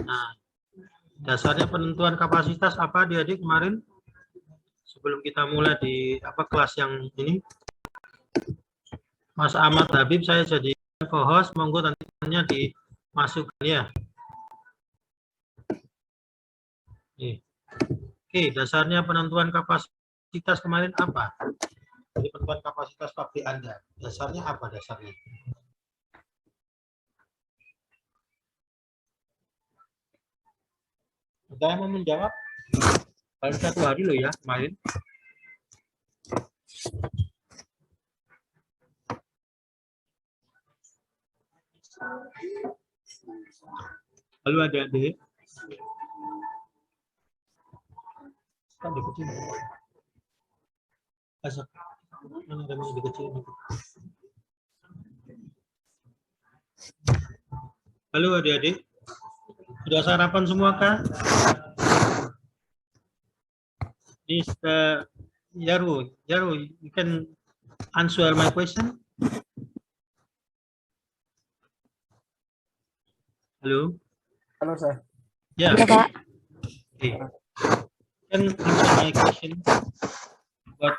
Nah, dasarnya penentuan kapasitas apa adik-adik kemarin? Sebelum kita mulai di kelas yang ini, Mas Ahmad Habib saya jadi co-host, monggo nanti dimasukkan ya. Oke, dasarnya penentuan kapasitas kemarin apa? Jadi penentuan kapasitas pabrik Anda, dasarnya apa dasarnya? Ada yang mau menjawab? Baru 1 hari loh ya kemarin. Halo adik-adik. Kan di kecil. Asap. Mana ada yang di kecil? Halo adik-adik. Sudah sarapan semua kah? Is Yaru, you can answer my question? Halo. Halo, Sir. Ya. Ya, Pak. Okay. Can answer my question? What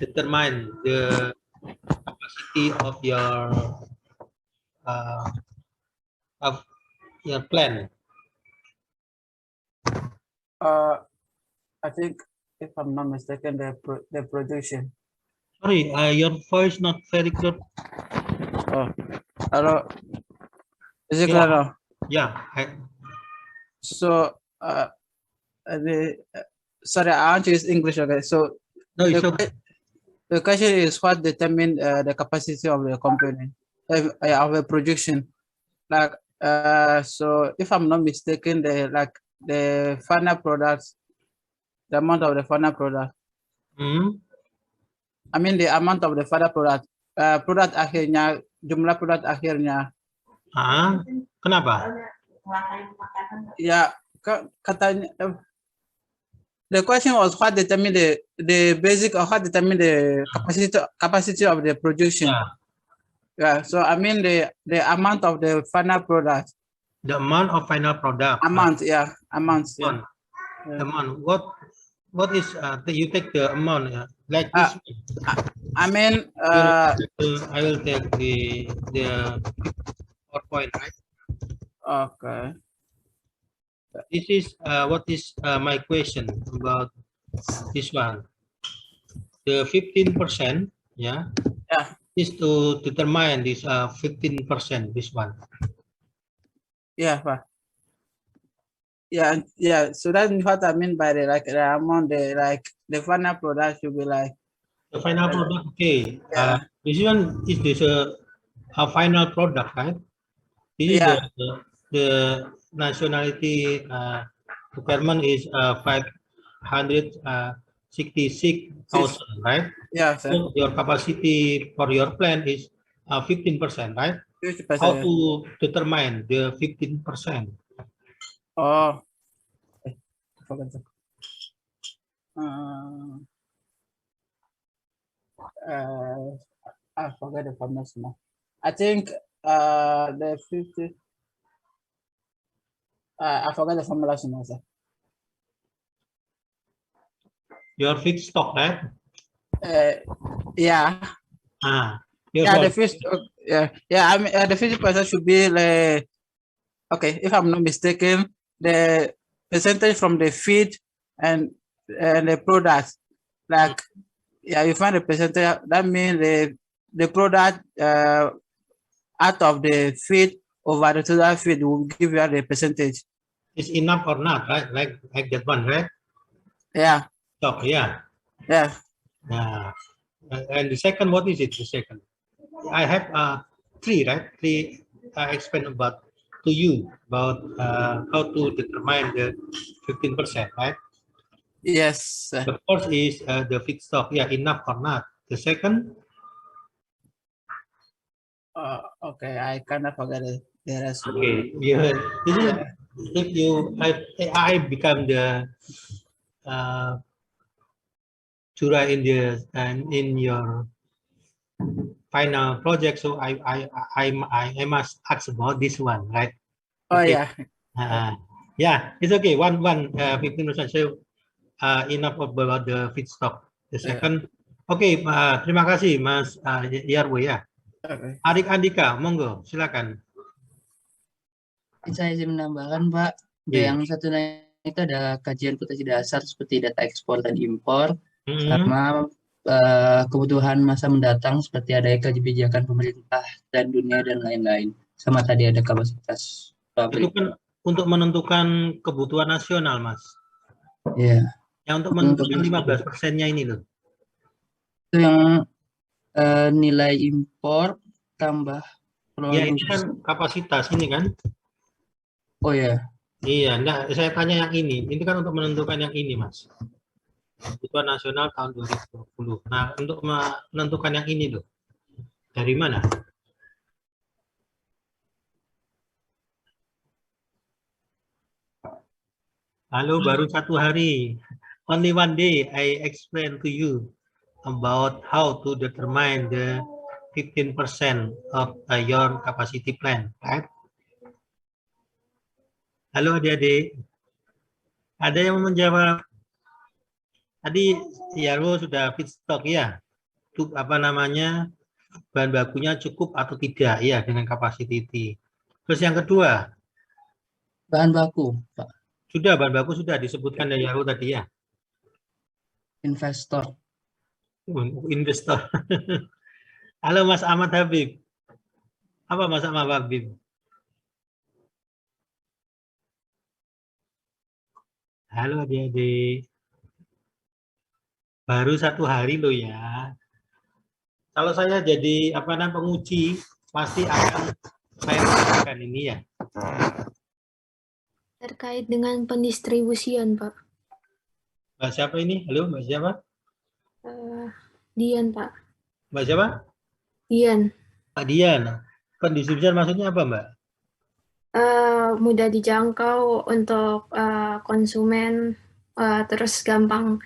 determine the capacity of your plan? I think, if I'm not mistaken, the production. Sorry, your voice not very good. Oh, hello. Is it clear now? Yeah. So, sorry, I want to use English. Okay. So, No, it's okay. the question is what determine the capacity of the company of a production. Like, so if I'm not mistaken, the final products, the amount of the final product. I mean the amount of the final product. Produk akhirnya, jumlah produk akhirnya. Kenapa? Ya, katanya. The question was what determine the basic or what determine the capacity of the production. Yeah. So I mean the amount of the final product. The amount of final product. Amount, yeah. Amount. Yeah. Amount. What is you take the amount like this? I mean I will take the PowerPoint, right? Okay. This is what is my question about this one. The 15%, yeah. Yeah. Is to determine this 15%, this one. Yeah, Pak. Yeah. So that's what I mean by the amount, the final product should be like. The final product, okay. Yeah. This one is this a final product, right? This is the nationality requirement is 566,000, right? Yeah, sir. So your capacity for your plan is 15%, right? 50%. How to determine the 15%? Oh. I forget the formula now. I think the 50. I forgot the formula now, sir. Your fixed stock, right? Yeah. Yeah, the fixed. Yeah. I mean, the 50% should be like. Okay, if I'm not mistaken, the percentage from the feed and the product, like, yeah, you find the percentage. That means the product out of the feed over the total feed will give you the percentage. It's enough or not, right? Like that one, right? Yeah. Stock, yeah. Yeah. And the second, what is it? The second, I have 3, right? 3 I explained about to you about how to determine the 15%, right? Yes. The first is the fixed stock, yeah, enough or not. The second. Okay, I kind of forgot it. The rest. Okay, if I become the Jura in your final project, so I must ask about this one, right? Oh Okay. yeah. Yeah, it's okay. 15%. So enough about the feedstock. The second, okay. Terima kasih Mas Yarwo ya. Okay. Arik Andika, monggo, silakan. Saya izin menambahkan, Pak. Iya. Yang satu itu ada kajian potensi dasar seperti data ekspor dan impor, Mhm. sama kebutuhan masa mendatang seperti ada kebijakan pemerintah dan dunia dan lain-lain. Sama tadi ada kapasitas Itu pabrik. kan untuk menentukan kebutuhan nasional, Mas. Iya. Yang untuk menentukan 15%-nya ini loh. Itu yang nilai impor tambah Ya, ini produksi. kan kapasitas ini kan. Oh ya. Iya, enggak, saya tanya yang ini. Ini kan untuk menentukan yang ini, Mas. Kebutuhan nasional tahun 2020. Nah, untuk menentukan yang ini loh. Dari mana? Halo, baru 1 hari. Only one day I explain to you about how to determine the 15% of your capacity plan, right? Halo adik-adik. Ada yang mau menjawab? Tadi Yarwo sudah feedstock ya. Apa namanya? Bahan bakunya cukup atau tidak ya dengan capacity. Terus yang kedua, Bahan baku, Pak. sudah bahan baku sudah disebutkan dari Yarwo tadi ya. Investor. Investor. Halo Mas Ahmad Habib. Apa Mas Ahmad Habib? Halo adik-adik. Baru 1 hari loh ya. Kalau saya jadi penguji, pasti akan saya lakukan ini ya. Terkait dengan pendistribusian, Pak. Mbak siapa ini? Halo, Mbak siapa? Dian, Pak. Mbak siapa? Dian. Mbak Dian. Pendistribusian maksudnya apa, Mbak? Mudah dijangkau untuk konsumen, terus gampang,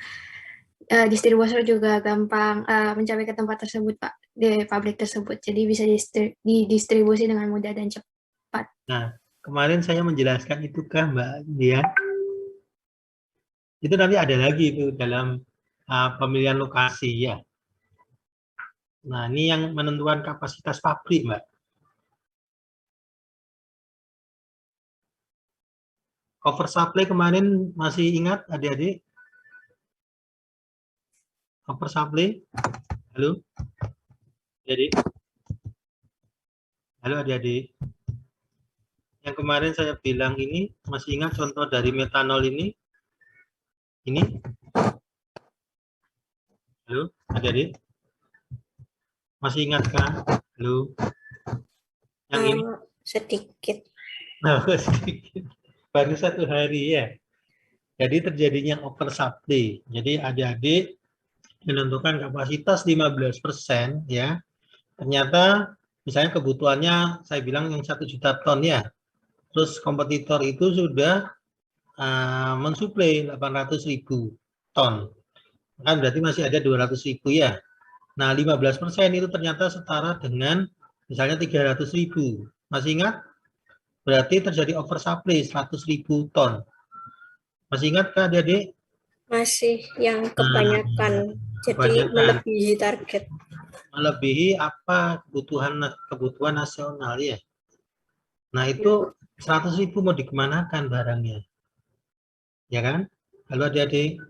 distributor juga gampang mencapai ke tempat tersebut, Pak, di pabrik tersebut. Jadi bisa didistribusi dengan mudah dan cepat. Nah, kemarin saya menjelaskan itukah Mbak Dian? Itu nanti ada lagi itu dalam pemilihan lokasi ya. Nah, ini yang menentukan kapasitas pabrik, Mbak. Oversupply kemarin masih ingat adik-adik? Oversupply? Halo? Adik-adik? Halo adik-adik? Yang kemarin saya bilang ini, masih ingat contoh dari metanol ini? Ini? Halo adik-adik? Masih ingatkah? Halo? Yang ini? Sedikit. Nah, sedikit. Baru 1 hari ya. Jadi terjadinya oversupply. Jadi adik-adik menentukan kapasitas 15% ya. Ternyata misalnya kebutuhannya saya bilang yang 1 juta ton ya. Terus kompetitor itu sudah mensuplai 800.000 ton. Kan berarti masih ada 200.000 ya. Nah, 15% itu ternyata setara dengan misalnya 300.000. Masih ingat? Berarti terjadi oversupply 100.000 ton. Masih ingat Kak adik-adik? Masih yang kebanyakan. Jadi kebanyakan. melebihi target. Melebihi apa kebutuhan nasional ya. Nah, itu 100.000 mau dikemanakan barangnya? Ya kan? Halo adik-adik.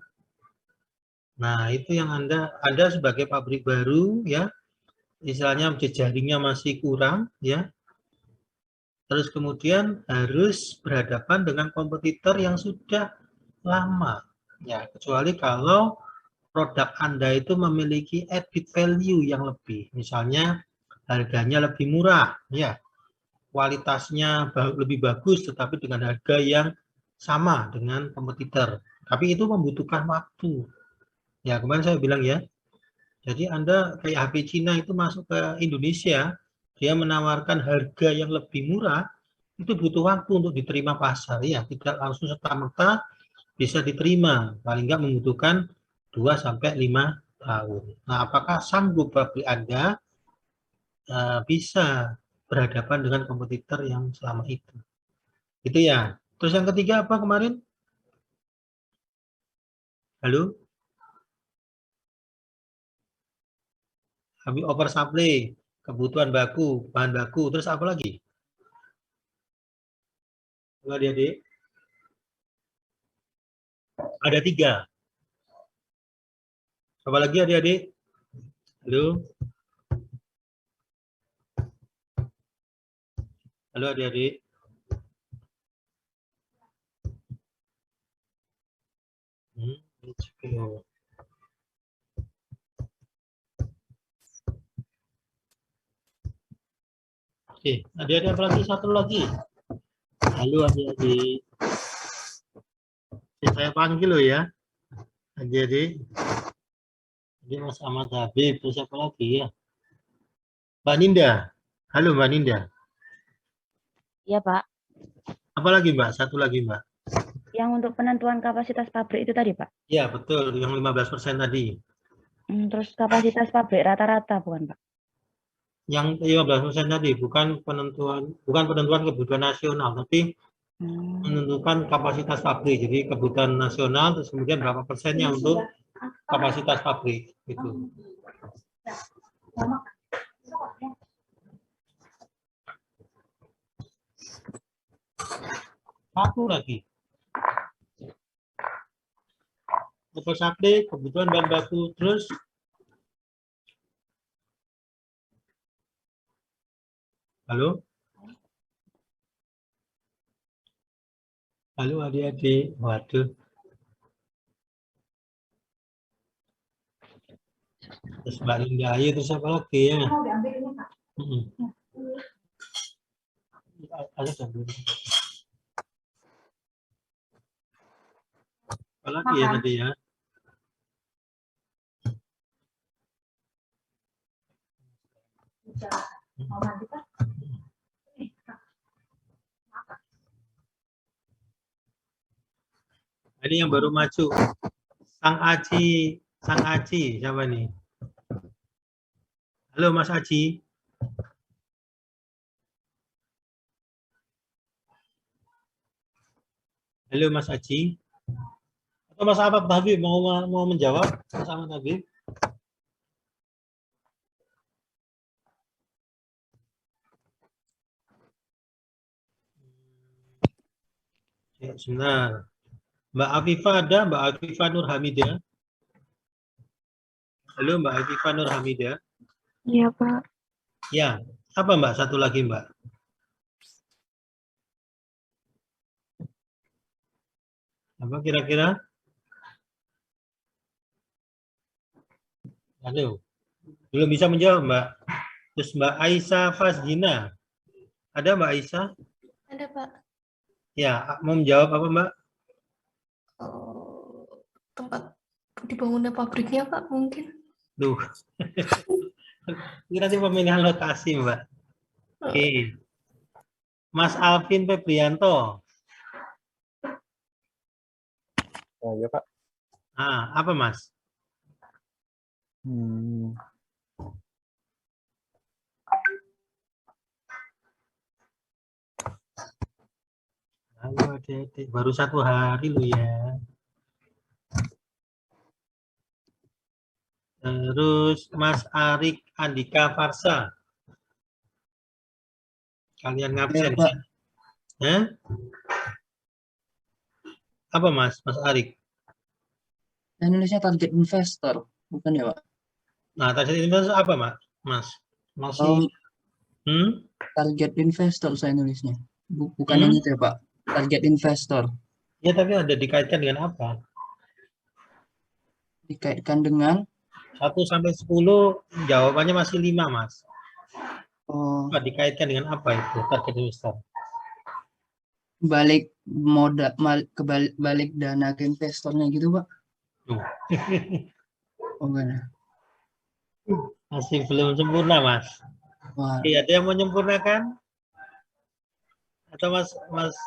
Nah, itu yang Anda sebagai pabrik baru ya, misalnya jejaringnya masih kurang ya. Terus kemudian harus berhadapan dengan kompetitor yang sudah lama. Ya, kecuali kalau produk Anda itu memiliki added value yang lebih. Misalnya harganya lebih murah ya. Kualitasnya lebih bagus tetapi dengan harga yang sama dengan kompetitor. Tapi itu membutuhkan waktu. Ya, kemarin saya bilang ya. Jadi Anda kayak HP Cina itu masuk ke Indonesia, dia menawarkan harga yang lebih murah, itu butuh waktu untuk diterima pasar ya, tidak langsung serta-merta bisa diterima, paling nggak membutuhkan 2 sampai 5 tahun. Nah, apakah sanggup pabrik Anda bisa berhadapan dengan kompetitor yang selama itu. Itu ya. Terus yang ketiga apa kemarin? Halo? Habis oversupply, kebutuhan bahan baku, terus apa lagi? Adik-adik? Ada 3. Apa lagi adik-adik? Halo? Halo adik-adik? Oke, adik-adik apa lagi? Satu lagi. Halo adik-adik. Saya panggil loh ya. Adik-adik. Ini Mas Ahmad Habib. Terus apa lagi ya? Mbak Ninda. Halo Mbak Ninda. Iya, Pak. Apa lagi Mbak? Satu lagi Mbak. Yang untuk penentuan kapasitas pabrik itu tadi, Pak. Ya betul, yang 15% tadi. Terus kapasitas pabrik rata-rata bukan, Pak? Yang 15% tadi bukan penentuan kebutuhan nasional, tapi menentukan kapasitas pabrik. Jadi kebutuhan nasional, terus kemudian berapa persennya untuk kapasitas pabrik. Gitu. Satu lagi. Oversupply, kebutuhan bahan baku, terus halo? Halo adik-adik, waduh. Terus Mbak Linda, ayo terus apa lagi ya? Apa lagi ya tadi ya? Ini yang baru maju. Sang Aci, siapa nih? Halo Mas Aci. Halo Mas Aci. Atau Mas Ahmad Habib mau menjawab? Mas Ahmad Habib. Ya, sebentar. Mbak Afifah ada? Mbak Afifah Nur Hamidah. Halo Mbak Afifah Nur Hamidah. Iya, Pak. Ya, apa Mbak? Satu lagi Mbak. Apa kira-kira? Halo. Belum bisa menjawab Mbak. Terus Mbak Aisyah Fazgina. Ada Mbak Aisyah? Ada, Pak. Ya, mau menjawab apa Mbak? Tempat dibangunnya pabriknya, Pak, mungkin. Duh. Ini nanti pemilihan lokasi Mbak. Oke. Mas Alvin Febrianto. Oh iya Pak. Apa Mas? Halo adik-adik, baru 1 hari lu ya. Terus Mas Arik Andika Farsa. Kalian ngabsen ya? Hah? Apa Mas Arik? Indonesia target investor, bukan ya Pak? Nah, target investor apa Mas? Masih Target investor saya nulisnya. Bukan yang itu ya Pak. Target investor. Ya, tapi ada dikaitkan dengan apa? Dikaitkan dengan 1 sampai 10, jawabannya masih 5 Mas. Dikaitkan dengan apa itu target investor? balik modal balik dana ke investornya gitu Pak. Oh enggak. Masih belum sempurna Mas. Iya, ada yang mau menyempurnakan? Atau Mas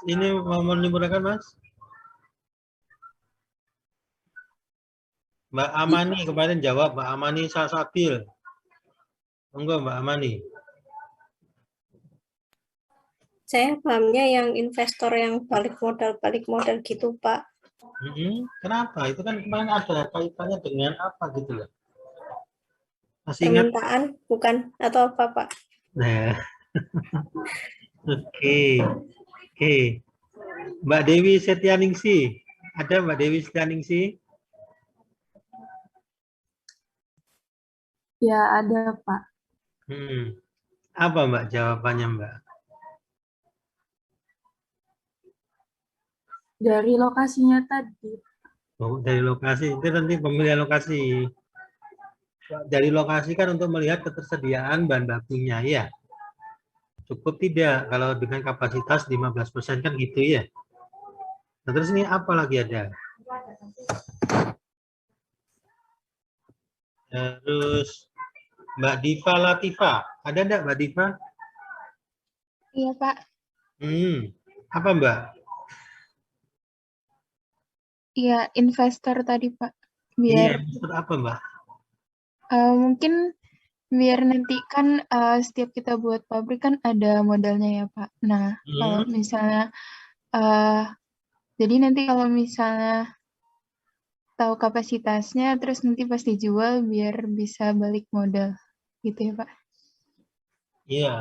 ini mau menyempurnakan Mas? Mbak Amani kemarin jawab, Mbak Amani Sasabil. Enggak Mbak Amani. Saya pahamnya yang investor yang balik modal gitu, Pak. Kenapa? Itu kan kemarin ada kaitannya dengan apa gitu loh. Masih ingat? Permintaan, bukan? Atau apa, Pak? Nah, oke. Mbak Dewi Setianingsih. Ada Mbak Dewi Setianingsih? Ya, ada, Pak. Apa Mbak jawabannya, Mbak? Dari lokasinya tadi. Oh, dari lokasi, itu nanti pemilihan lokasi. Dari lokasi kan untuk melihat ketersediaan bahan bakunya, ya. Cukup tidak kalau dengan kapasitas 15% kan gitu ya. Nah, terus ini apa lagi ada? Terus Mbak Diva Latifa, ada enggak Mbak Diva? Iya, Pak. Apa Mbak? Iya, investor tadi, Pak. Iya, Biar investor apa Mbak? mungkin biar nanti kan setiap kita buat pabrik kan ada modalnya ya, Pak. Nah, kalau misalnya jadi nanti kalau misalnya tahu kapasitasnya, terus nanti pas dijual biar bisa balik modal, gitu ya, Pak. Iya,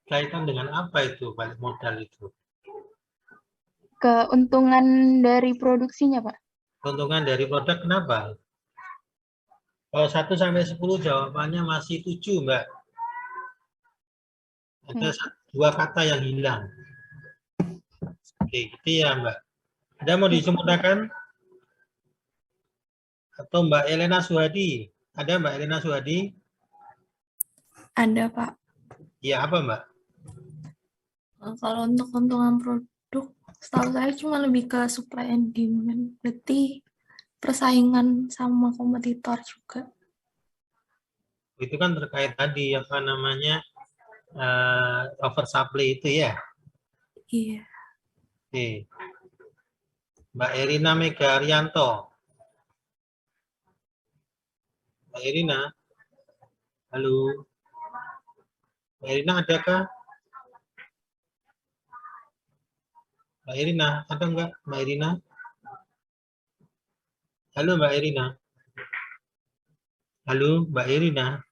kaitan dengan apa itu balik modal itu? Keuntungan dari produksinya, Pak. Keuntungan dari produk kenapa? Kalau 1 sampai 10 jawabannya masih 7, Mbak. Ada 2 kata yang hilang. Oke, gitu ya, Mbak. Ada mau disempurnakan? Atau Mbak Elena Suhadi? Ada Mbak Elena Suhadi? Ada, Pak. Iya, apa Mbak? Kalau untuk keuntungan produk, setahu saya cuma lebih ke supply and demand. Berarti persaingan sama kompetitor juga. Itu kan terkait tadi apa namanya oversupply itu ya. Iya. Oke. Mbak Erina Mega Arianto. Mbak Erina. Halo. Mbak Erina adakah? Mbak Erina, ada enggak Mbak Erina? Halo Mbak Erina. Halo Mbak Erina.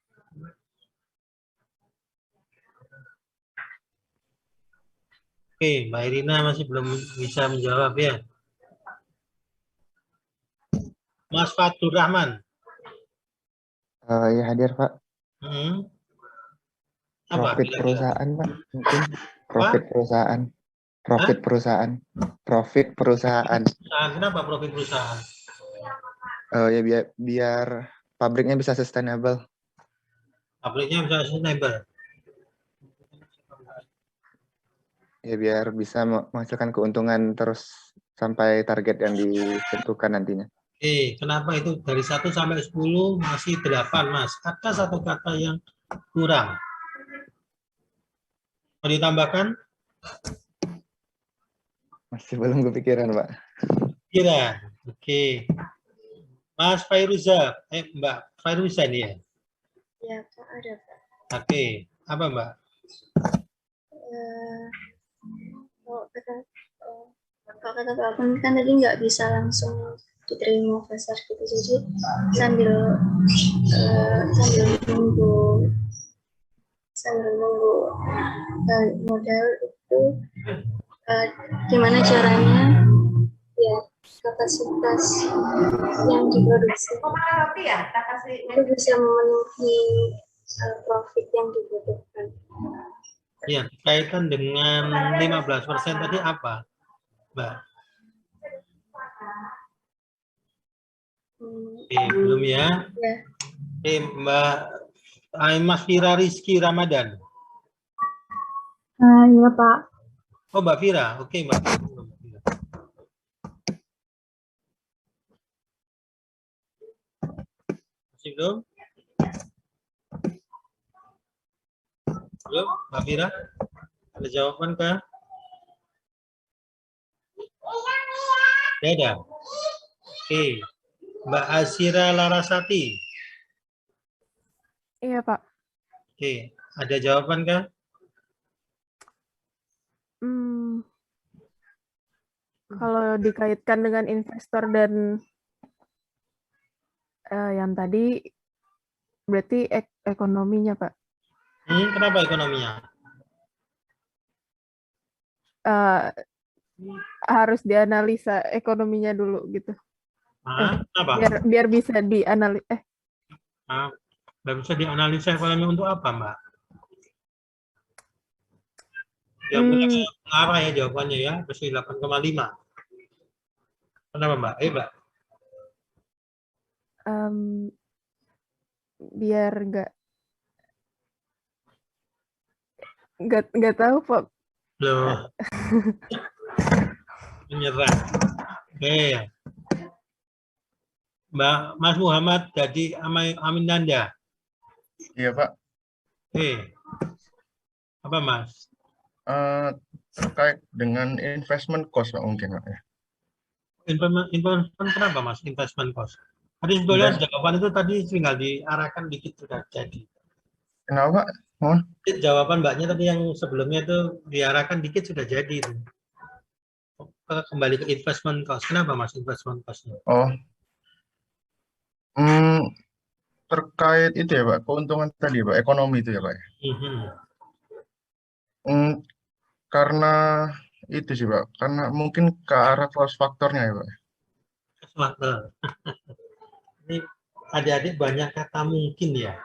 Oke, Mbak Irina masih belum bisa menjawab ya. Mas Fatur Rahman. Ya hadir Pak. Apa? Profit perusahaan Pak, mungkin profit Apa? perusahaan. Profit perusahaan. Profit perusahaan. Kenapa profit perusahaan? Ya biar pabriknya bisa sustainable. Pabriknya bisa sustainable. Ya biar bisa menghasilkan keuntungan terus sampai target yang ditentukan nantinya. Oke, kenapa itu dari 1 sampai 10 masih 8, Mas? Ada satu kata yang kurang. Mau ditambahkan? Masih belum kepikiran, Pak. Kira. Oke. Mas Fairuza, Mbak Fairuza nih ya? Ya, Pak, ada, Pak. Oke. Apa, Mbak? Kalau kata Pak Akun kan tadi nggak bisa langsung diterima pasar gitu, jadi sambil nunggu modal itu gimana caranya ya kapasitas yang diproduksi itu bisa memenuhi profit yang dibutuhkan. Ya, kaitan dengan 15% tadi apa, Mbak? Belum ya? Ya. Mbak Mas Fira Rizky Ramadan. Iya, Pak. Oh, Mbak Fira. Oke, Mbak. Masih belum? Belum, Mbak Fira? Ada jawaban kah? Beda. Oke. Mbak Asira Larasati. Iya, Pak. Oke. Ada jawaban kah? Kalau dikaitkan dengan investor dan yang tadi berarti ekonominya, Pak. Kenapa ekonominya? Harus dianalisa ekonominya dulu gitu. Kenapa? Biar bisa dianalisa. Nggak bisa dianalisa ekonomi untuk apa, Mbak? Ya mulai mengarah ya jawabannya ya, versi 8,5. Kenapa, Mbak? Mbak? Biar nggak tahu, Pak. Loh. Menyerah. Oke. Mbak Mas Muhammad jadi Aminanda. Iya, Pak. Apa, Mas? Terkait dengan investment cost, Pak, mungkin, Pak. Investment kenapa, Mas? Investment cost. Tadi sebetulnya jawaban itu tadi tinggal diarahkan dikit sudah jadi. Kenapa, Pak? Mohon. Jawaban Mbaknya tadi yang sebelumnya itu diarahkan dikit sudah jadi itu. Kembali ke investment cost. Kenapa, Mas, investment cost? Terkait itu ya, Pak, keuntungan tadi, Pak, ekonomi itu ya, Pak. Karena itu sih, Pak, karena mungkin ke arah cross faktornya ya, Pak. Faktor. Ini adik-adik banyak kata mungkin ya.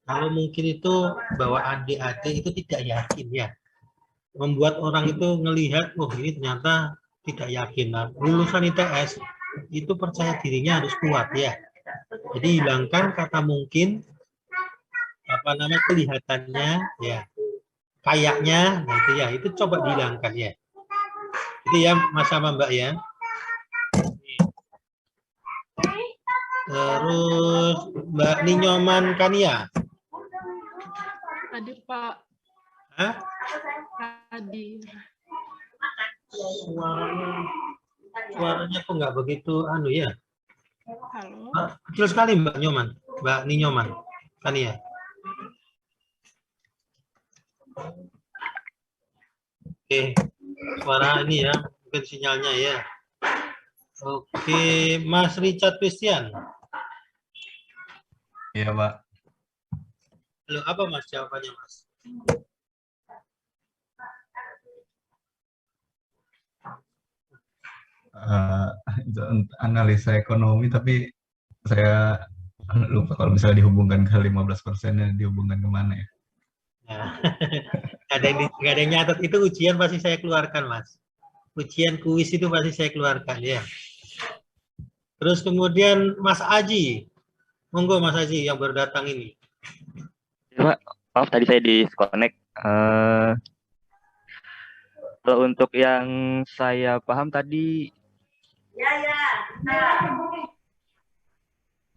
Kalau mungkin itu bahwa adik-adik itu tidak yakin ya. Membuat orang itu ngelihat, oh ini ternyata tidak yakin. Nah, lulusan ITS itu percaya dirinya harus kuat ya. Jadi hilangkan kata mungkin, kelihatannya ya. Kayaknya, nah itu ya, itu coba dihilangkan ya. Itu ya, Mas sama Mbak ya. Terus Mbak Ninyoman Kania. Tadi Pak. Hah? Tadi. Suaranya kok nggak begitu ya? Halo. Kecil sekali Mbak Ninyoman Kania. Oke, suara ini ya, mungkin sinyalnya ya. Oke, Mas Richard Christian. Iya, Pak. Halo, apa Mas jawabannya, Mas? Analisa ekonomi, tapi saya lupa kalau misalnya dihubungkan ke 15%-nya dihubungkan kemana ya? Nah, nggak ada yang nyatet, itu ujian pasti saya keluarkan, Mas. Ujian kuis itu pasti saya keluarkan ya. Terus kemudian Mas Aji, monggo Mas Aji yang baru datang ini. Pak, maaf tadi saya disconnect. Kalau untuk yang saya paham tadi,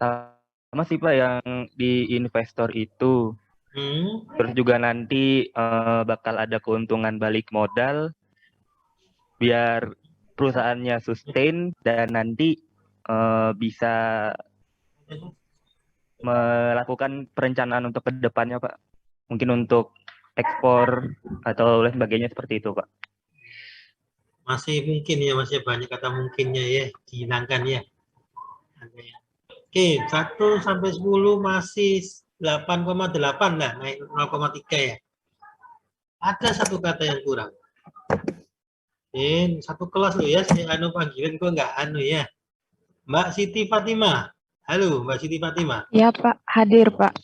sama sih Pak yang di investor itu. Terus juga nanti bakal ada keuntungan balik modal biar perusahaannya sustain dan nanti bisa melakukan perencanaan untuk kedepannya Pak. Mungkin untuk ekspor atau lain sebagainya seperti itu Pak. Masih mungkin ya, masih banyak kata mungkinnya ya, dihilangkan ya. Oke, 1 sampai 10 masih 8,8 lah, naik 0,3 ya. Ada satu kata yang kurang. Satu kelas loh ya, saya panggilan kok nggak ya. Mbak Siti Fatimah. Halo, Mbak Siti Fatimah. Ya Pak, hadir Pak.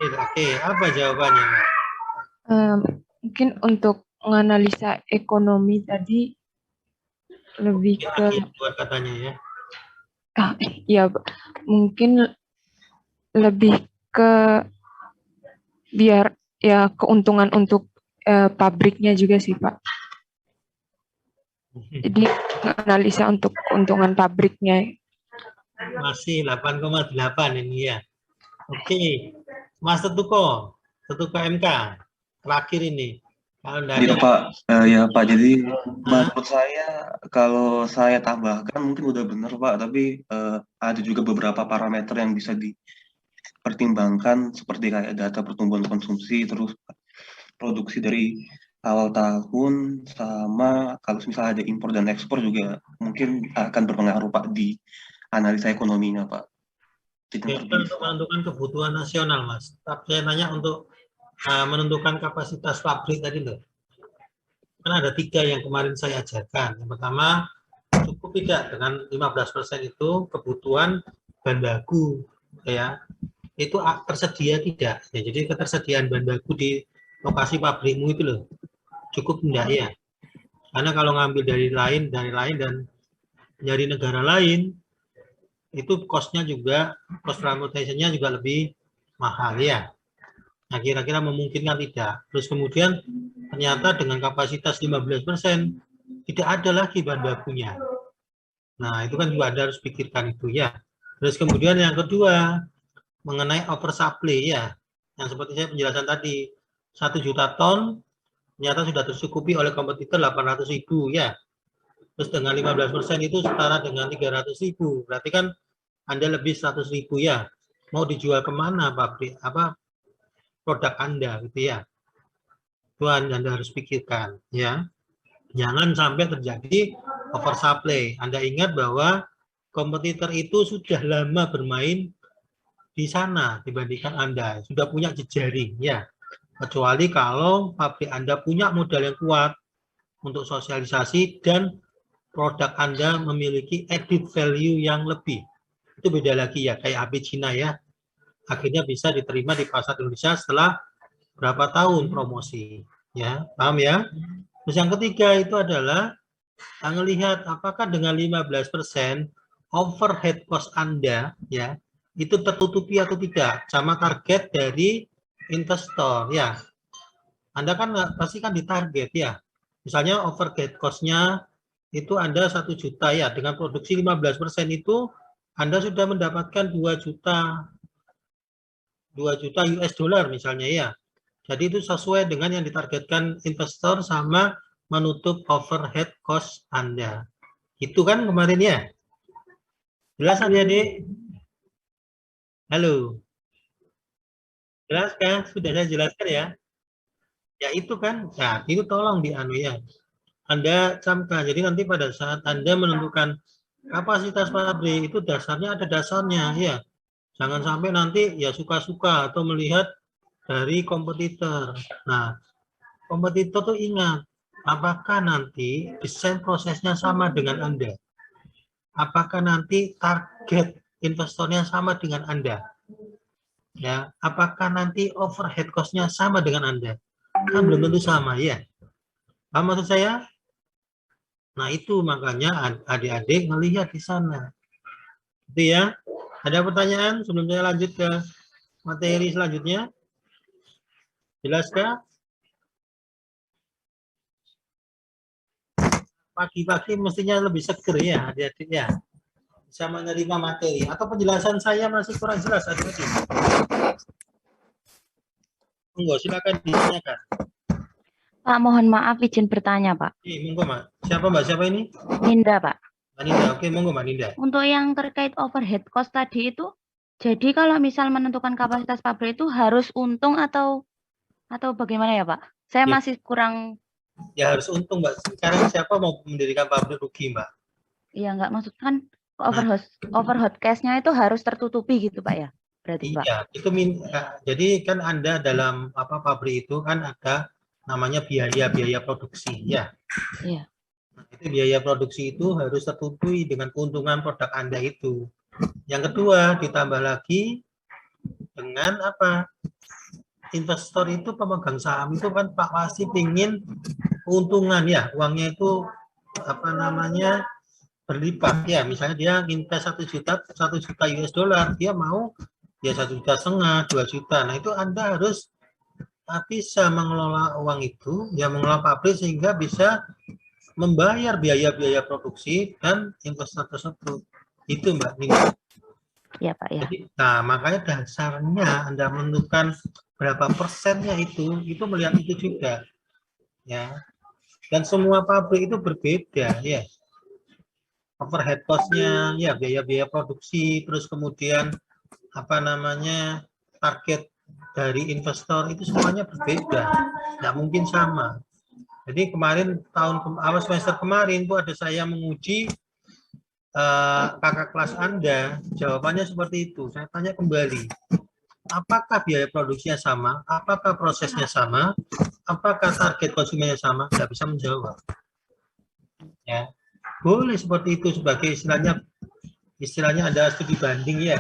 Oke, apa jawabannya Mbak? Mungkin untuk menganalisa ekonomi tadi lebih ke buat katanya ya. Ya mungkin lebih ke biar ya keuntungan untuk pabriknya juga sih Pak. Jadi analisa untuk keuntungan pabriknya. Masih 8,8 ini ya. Oke, Mas Tetuko MK terakhir ini. Iya Pak, ya Pak. Jadi menurut saya kalau saya tambahkan mungkin udah benar Pak, tapi ada juga beberapa parameter yang bisa dipertimbangkan seperti kayak data pertumbuhan konsumsi, terus produksi dari awal tahun, sama kalau misalnya ada impor dan ekspor juga mungkin akan berpengaruh Pak di analisa ekonominya Pak. Itu Ya, itu untuk menentukan kebutuhan nasional, Mas. Tapi saya nanya untuk menentukan kapasitas pabrik tadi loh. Kan ada 3 yang kemarin saya ajarkan. Yang pertama, cukup tidak dengan 15% itu kebutuhan bahan baku, ya. Itu tersedia tidak? Ya, jadi ketersediaan bahan baku di lokasi pabrikmu itu loh, cukup tidak ya? Karena kalau ngambil dari lain dan dari negara lain, itu cost-nya juga, cost transportation-nya juga lebih mahal ya. Nah, kira-kira memungkinkan tidak? Terus kemudian ternyata dengan kapasitas 15% tidak ada lagi bahan bakunya. Nah, itu kan juga Anda harus pikirkan itu ya. Terus kemudian yang kedua, mengenai oversupply ya. Yang seperti saya penjelasan tadi, 1 juta ton ternyata sudah tercukupi oleh kompetitor 800.000 ya. Terus dengan 15% itu setara dengan 300.000. Berarti kan Anda lebih 100.000 ya. Mau dijual kemana pabrik produk Anda gitu ya. Itu Anda harus pikirkan ya. Jangan sampai terjadi oversupply. Anda ingat bahwa kompetitor itu sudah lama bermain di sana dibandingkan Anda, sudah punya jejaring ya. Kecuali kalau pabrik Anda punya modal yang kuat untuk sosialisasi dan produk Anda memiliki added value yang lebih. Itu beda lagi ya, kayak HP Cina ya. Akhirnya bisa diterima di pasar Indonesia setelah berapa tahun promosi. Ya, paham ya? Terus yang ketiga itu adalah melihat apakah dengan 15% overhead cost Anda ya, itu tertutupi atau tidak sama target dari investor ya. Anda kan pasti kan ditarget ya. Misalnya overhead cost-nya itu Anda 1 juta ya, dengan produksi 15% itu Anda sudah mendapatkan 2 juta US dollar misalnya ya. Jadi itu sesuai dengan yang ditargetkan investor sama menutup overhead cost Anda. Itu kan kemarin ya. Jelas adik-adik? Halo. Jelas kan? Sudah saya jelaskan ya. Ya itu kan. Nah, itu tolong dianu ya. Anda camkan. Jadi nanti pada saat Anda menentukan kapasitas pabrik itu dasarnya ada dasarnya ya. Jangan sampai nanti ya suka-suka atau melihat dari kompetitor. Nah, kompetitor tuh ingat, apakah nanti desain prosesnya sama dengan Anda? Apakah nanti target investornya sama dengan Anda? Ya, apakah nanti overhead cost-nya sama dengan Anda? Kan belum tentu sama ya. Paham maksud saya? Nah, itu makanya adik-adik melihat di sana. Itu ya. Ada pertanyaan sebelum saya lanjut ke materi selanjutnya? Jelaskah? Pagi-pagi mestinya lebih seger ya adik-adik ya. Bisa menerima materi. Atau penjelasan saya masih kurang jelas adik-adik? Monggo, silakan ditanyakan. Pak, mohon maaf izin bertanya, Pak. Monggo, Mbak. Siapa Mbak? Siapa ini? Ninda, Pak. Mbak Ninda. Oke, monggo Mbak Ninda. Untuk yang terkait overhead cost tadi itu, jadi kalau misal menentukan kapasitas pabrik itu harus untung atau bagaimana ya, Pak? Saya masih kurang. Ya harus untung, Mbak. Sekarang siapa mau mendirikan pabrik rugi, Mbak? Iya, enggak maksud kan overhead cost-nya itu harus tertutupi gitu, Pak ya? Berarti, Pak. Iya, itu jadi kan Anda dalam pabrik itu kan ada namanya biaya produksi ya. Iya. Nah, itu biaya produksi itu harus tertutupi dengan keuntungan produk Anda itu. Yang kedua, ditambah lagi dengan apa? Investor itu pemegang saham itu kan Pak pasti ingin keuntungan ya, uangnya itu apa namanya berlipat ya. Misalnya dia invest 1 juta US dollar, dia mau ya 1,5 juta, 2 juta. Nah itu Anda harus bisa mengelola uang itu, ya mengelola pabrik sehingga bisa membayar biaya-biaya produksi dan investor tersebut. Itu Mbak Nina. Ya Pak ya. Jadi, nah makanya dasarnya Anda menentukan berapa persennya itu melihat itu juga, ya. Dan semua pabrik itu berbeda, ya. Overhead cost-nya, ya biaya-biaya produksi, terus kemudian apa namanya target dari investor itu semuanya berbeda, nggak mungkin sama. Jadi kemarin awal semester kemarin itu ada saya menguji kakak kelas Anda, jawabannya seperti itu. Saya tanya kembali, apakah biaya produksinya sama, apakah prosesnya sama, apakah target konsumennya sama? Tidak bisa menjawab. Ya, boleh seperti itu sebagai istilahnya ada studi banding ya.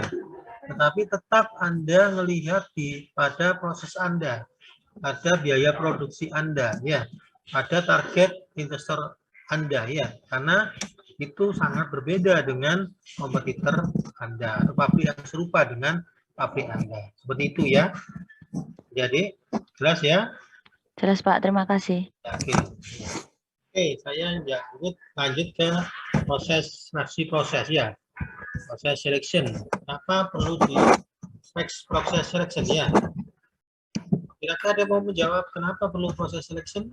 Tetapi tetap Anda melihat pada proses Anda, ada biaya produksi Anda ya, ada target investor Anda ya, karena itu sangat berbeda dengan kompetitor Anda atau pabrik yang serupa dengan pabrik Anda. Seperti itu ya. Jadi jelas ya? Jelas Pak, terima kasih. Oke. Oke, saya lanjut ke proses seleksi proses ya. Proses selection. Kenapa perlu di proses selection ya? Kira-kira ada mau menjawab kenapa perlu proses selection?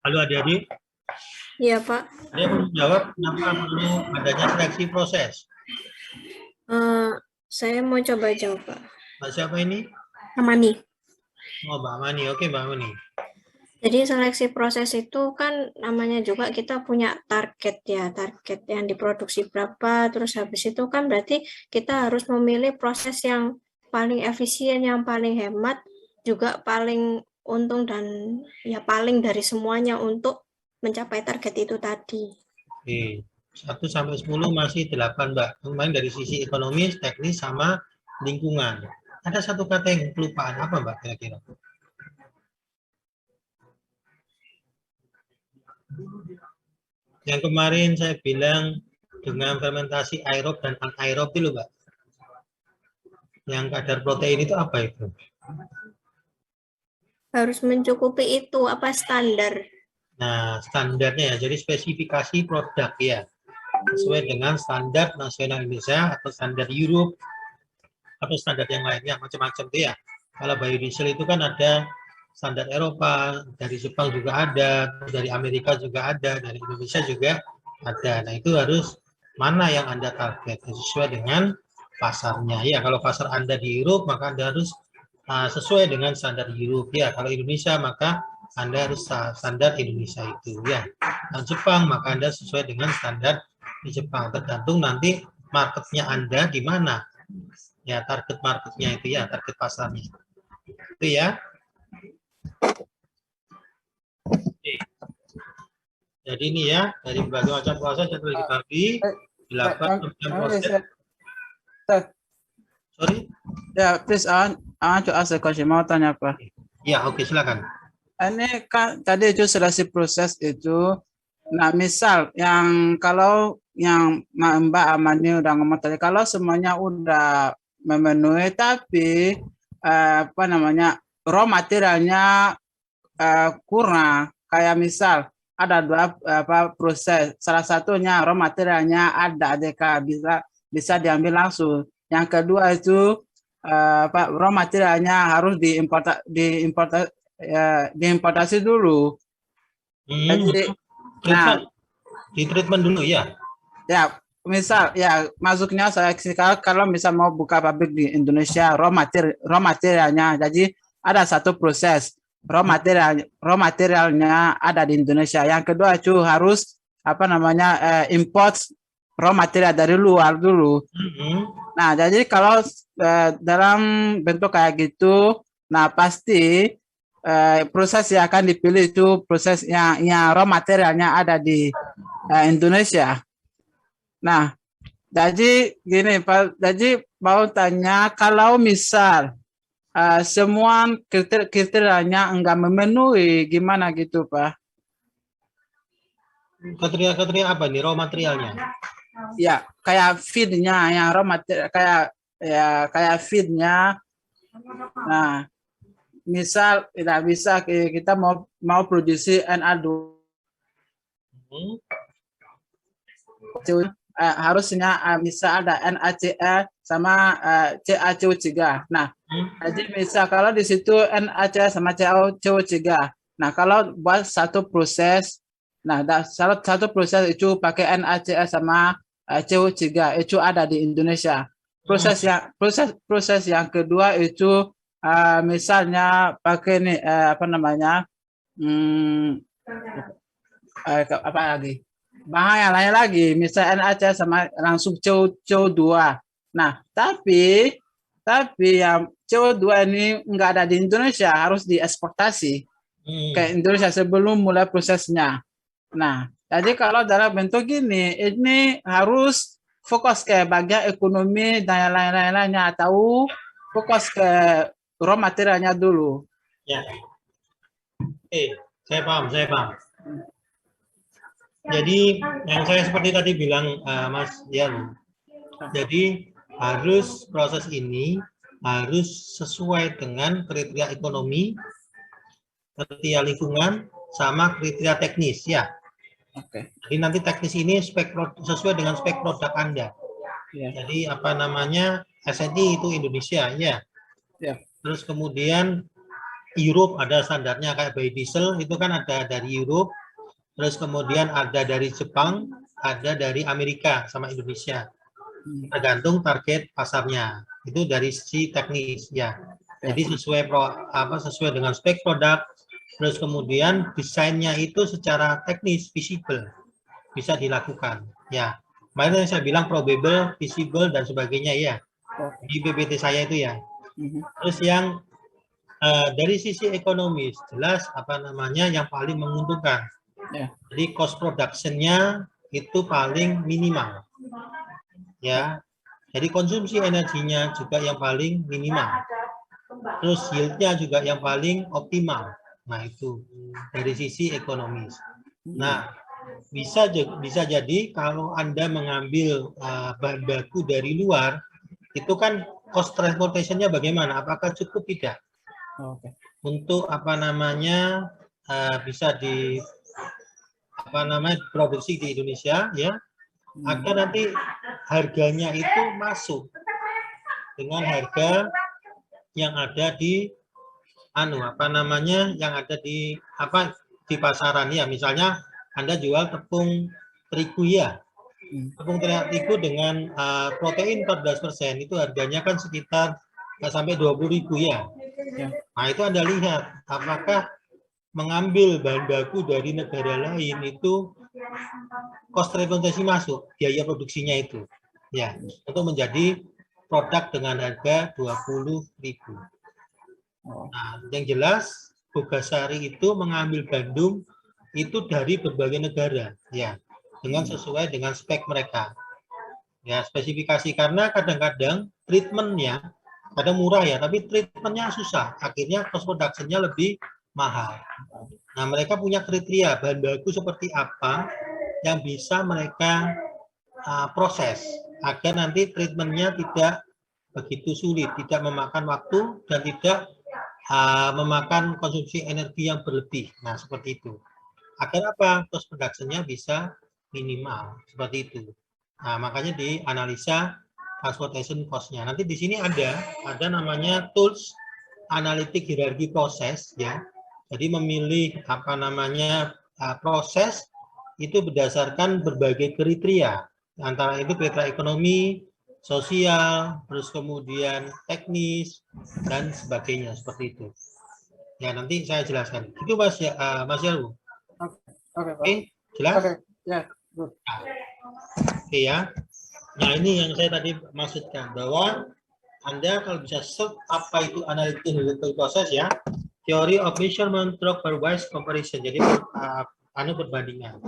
Halo adik-adik. Iya Pak. Ada yang mau menjawab kenapa perlu adanya seleksi proses? Saya mau coba jawab Pak. Mbak siapa ini? Amani. Oh, Mbak Mani. Oke, Mbak Mani. Jadi seleksi proses itu kan namanya juga kita punya target ya, target yang diproduksi berapa, terus habis itu kan berarti kita harus memilih proses yang paling efisien, yang paling hemat, juga paling untung dan ya paling dari semuanya untuk mencapai target itu tadi. Oke, 1 sampai 10 masih 8 Mbak. Kemarin dari sisi ekonomis, teknis, sama lingkungan. Ada satu kata yang kelupaan, apa Mbak kira-kira? Yang kemarin saya bilang dengan fermentasi aerob dan anaerob itu Mbak. Yang kadar protein itu apa itu? Harus mencukupi itu, apa standar? Nah, standarnya ya, jadi spesifikasi produk ya. Sesuai dengan standar nasional Indonesia atau standar Europe atau standar yang lainnya, macam-macam tuh ya. Kalau biodiesel itu kan ada standar Eropa, dari Jepang juga ada, dari Amerika juga ada, dari Indonesia juga ada. Nah, itu harus mana yang Anda target sesuai dengan pasarnya. Ya, kalau pasar Anda di Europe, maka Anda harus sesuai dengan standar Europe. Ya, kalau Indonesia, maka Anda harus standar Indonesia itu. Ya, dan Jepang, maka Anda sesuai dengan standar di Jepang. Tergantung nanti marketnya Anda di mana. Ya, target marketnya itu ya, target pasarnya. Itu ya. Oke. Jadi ini ya, dari berbagai macam proses yang telah dibagi, 8 macam proses. Sorry? Ya, please, I want to ask a question. Mau tanya apa? Ya, oke, silakan. Ini kan tadi itu seleksi proses itu. Nah, misal yang kalau yang Mbak Amani udah ngomong tadi, kalau semuanya udah memenuhi, tapi apa namanya raw materialnya kurang, kayak misal ada dua proses, salah satunya raw materialnya ada ADK bisa diambil langsung, yang kedua itu raw materialnya harus diimportasi dulu. Jadi, nah, di treatment dulu ya. Ya, misal ya masuknya saya kalau misal mau buka pabrik di Indonesia, raw materialnya, jadi ada satu proses raw materialnya ada di Indonesia. Yang kedua itu harus apa namanya import raw material dari luar dulu. Nah, jadi kalau dalam bentuk kayak gitu, nah pasti proses yang akan dipilih itu proses yang raw materialnya ada di Indonesia. Nah, jadi gini Pak, jadi mau tanya kalau misal semua kriterianya enggak memenuhi, gimana gitu Pak? Kriteria apa nih raw materialnya? Ya, kayak feednya, yang raw material kayak feednya. Nah, misal tidak bisa kita mau produksi NA2. Harusnya bisa ada NaCl sama CaCO3. Nah, jadi misal kalau di situ NaCl sama CaCO3. Nah, kalau buat satu proses, nah satu proses itu pakai NaCl sama CO3 itu ada di Indonesia. Proses yang kedua itu misalnya pakai nih apa namanya? Apa lagi? Bahan yang lain lagi, misalnya NaCl sama langsung CO2. Nah, tapi yang CO2 ini nggak ada di Indonesia, harus dieksportasi ke Indonesia sebelum mulai prosesnya. Nah, jadi kalau dalam bentuk gini, ini harus fokus ke bagian ekonomi dan yang lain-lainnya, atau fokus ke raw materialnya dulu. Ya. Saya paham. Jadi yang saya seperti tadi bilang Mas Yan, jadi harus proses ini harus sesuai dengan kriteria ekonomi, kriteria lingkungan, sama kriteria teknis ya. Oke. Jadi nanti teknis ini sesuai dengan spek produk Anda. Ya. Jadi apa namanya SNI itu Indonesia ya. Ya. Terus kemudian Europe ada standarnya kayak biodiesel itu kan ada dari Europe. Terus kemudian ada dari Jepang, ada dari Amerika sama Indonesia. Tergantung target pasarnya. Itu dari sisi teknis ya. Jadi sesuai sesuai dengan spek produk. Terus kemudian desainnya itu secara teknis visible bisa dilakukan ya. Makanya saya bilang probable, visible dan sebagainya ya. Di PPT saya itu ya. Terus yang dari sisi ekonomis jelas apa namanya yang paling menguntungkan. Jadi cost production-nya itu paling minimal. Ya. Jadi konsumsi energinya juga yang paling minimal. Terus yield-nya juga yang paling optimal. Nah, itu dari sisi ekonomis. Nah, bisa jadi kalau Anda mengambil bahan baku dari luar, itu kan cost transportation-nya bagaimana? Apakah cukup tidak? Untuk apa namanya bisa produksi di Indonesia ya, agar nanti harganya itu masuk dengan harga yang ada di yang ada di pasaran ya. Misalnya Anda jual tepung terigu ya. Tepung terigu dengan protein 14% itu harganya kan sekitar sampai 20.000 ya. Nah, itu Anda lihat apakah mengambil bahan baku dari negara lain itu cost transportasi masuk, biaya produksinya itu. Ya, untuk menjadi produk dengan harga 20.000. Nah, yang jelas Bogasari itu mengambil gandum itu dari berbagai negara, ya, dengan sesuai dengan spek mereka. Ya, spesifikasi karena kadang-kadang treatmentnya kadang murah ya, tapi treatmentnya susah. Akhirnya cost production-nya lebih mahal. Nah, mereka punya kriteria bahan baku seperti apa yang bisa mereka proses agar nanti treatmentnya tidak begitu sulit, tidak memakan waktu dan tidak memakan konsumsi energi yang berlebih. Nah, seperti itu. Agar apa? Cost production-nya bisa minimal, seperti itu. Nah, makanya dianalisa transportation cost-nya. Nanti di sini ada namanya tools analitik hierarki proses ya. Jadi memilih proses itu berdasarkan berbagai kriteria. Antara itu kriteria ekonomi, sosial, terus kemudian teknis dan sebagainya seperti itu. Ya, nanti saya jelaskan. Itu Mas ya, Mas Yarwo. Oke, jelas? Ya, Oke ya. Nah, ini yang saya tadi maksudkan bahwa Anda kalau bisa search apa itu analytical process ya, theory of measurement through pairwise comparison. Jadi perbandingan.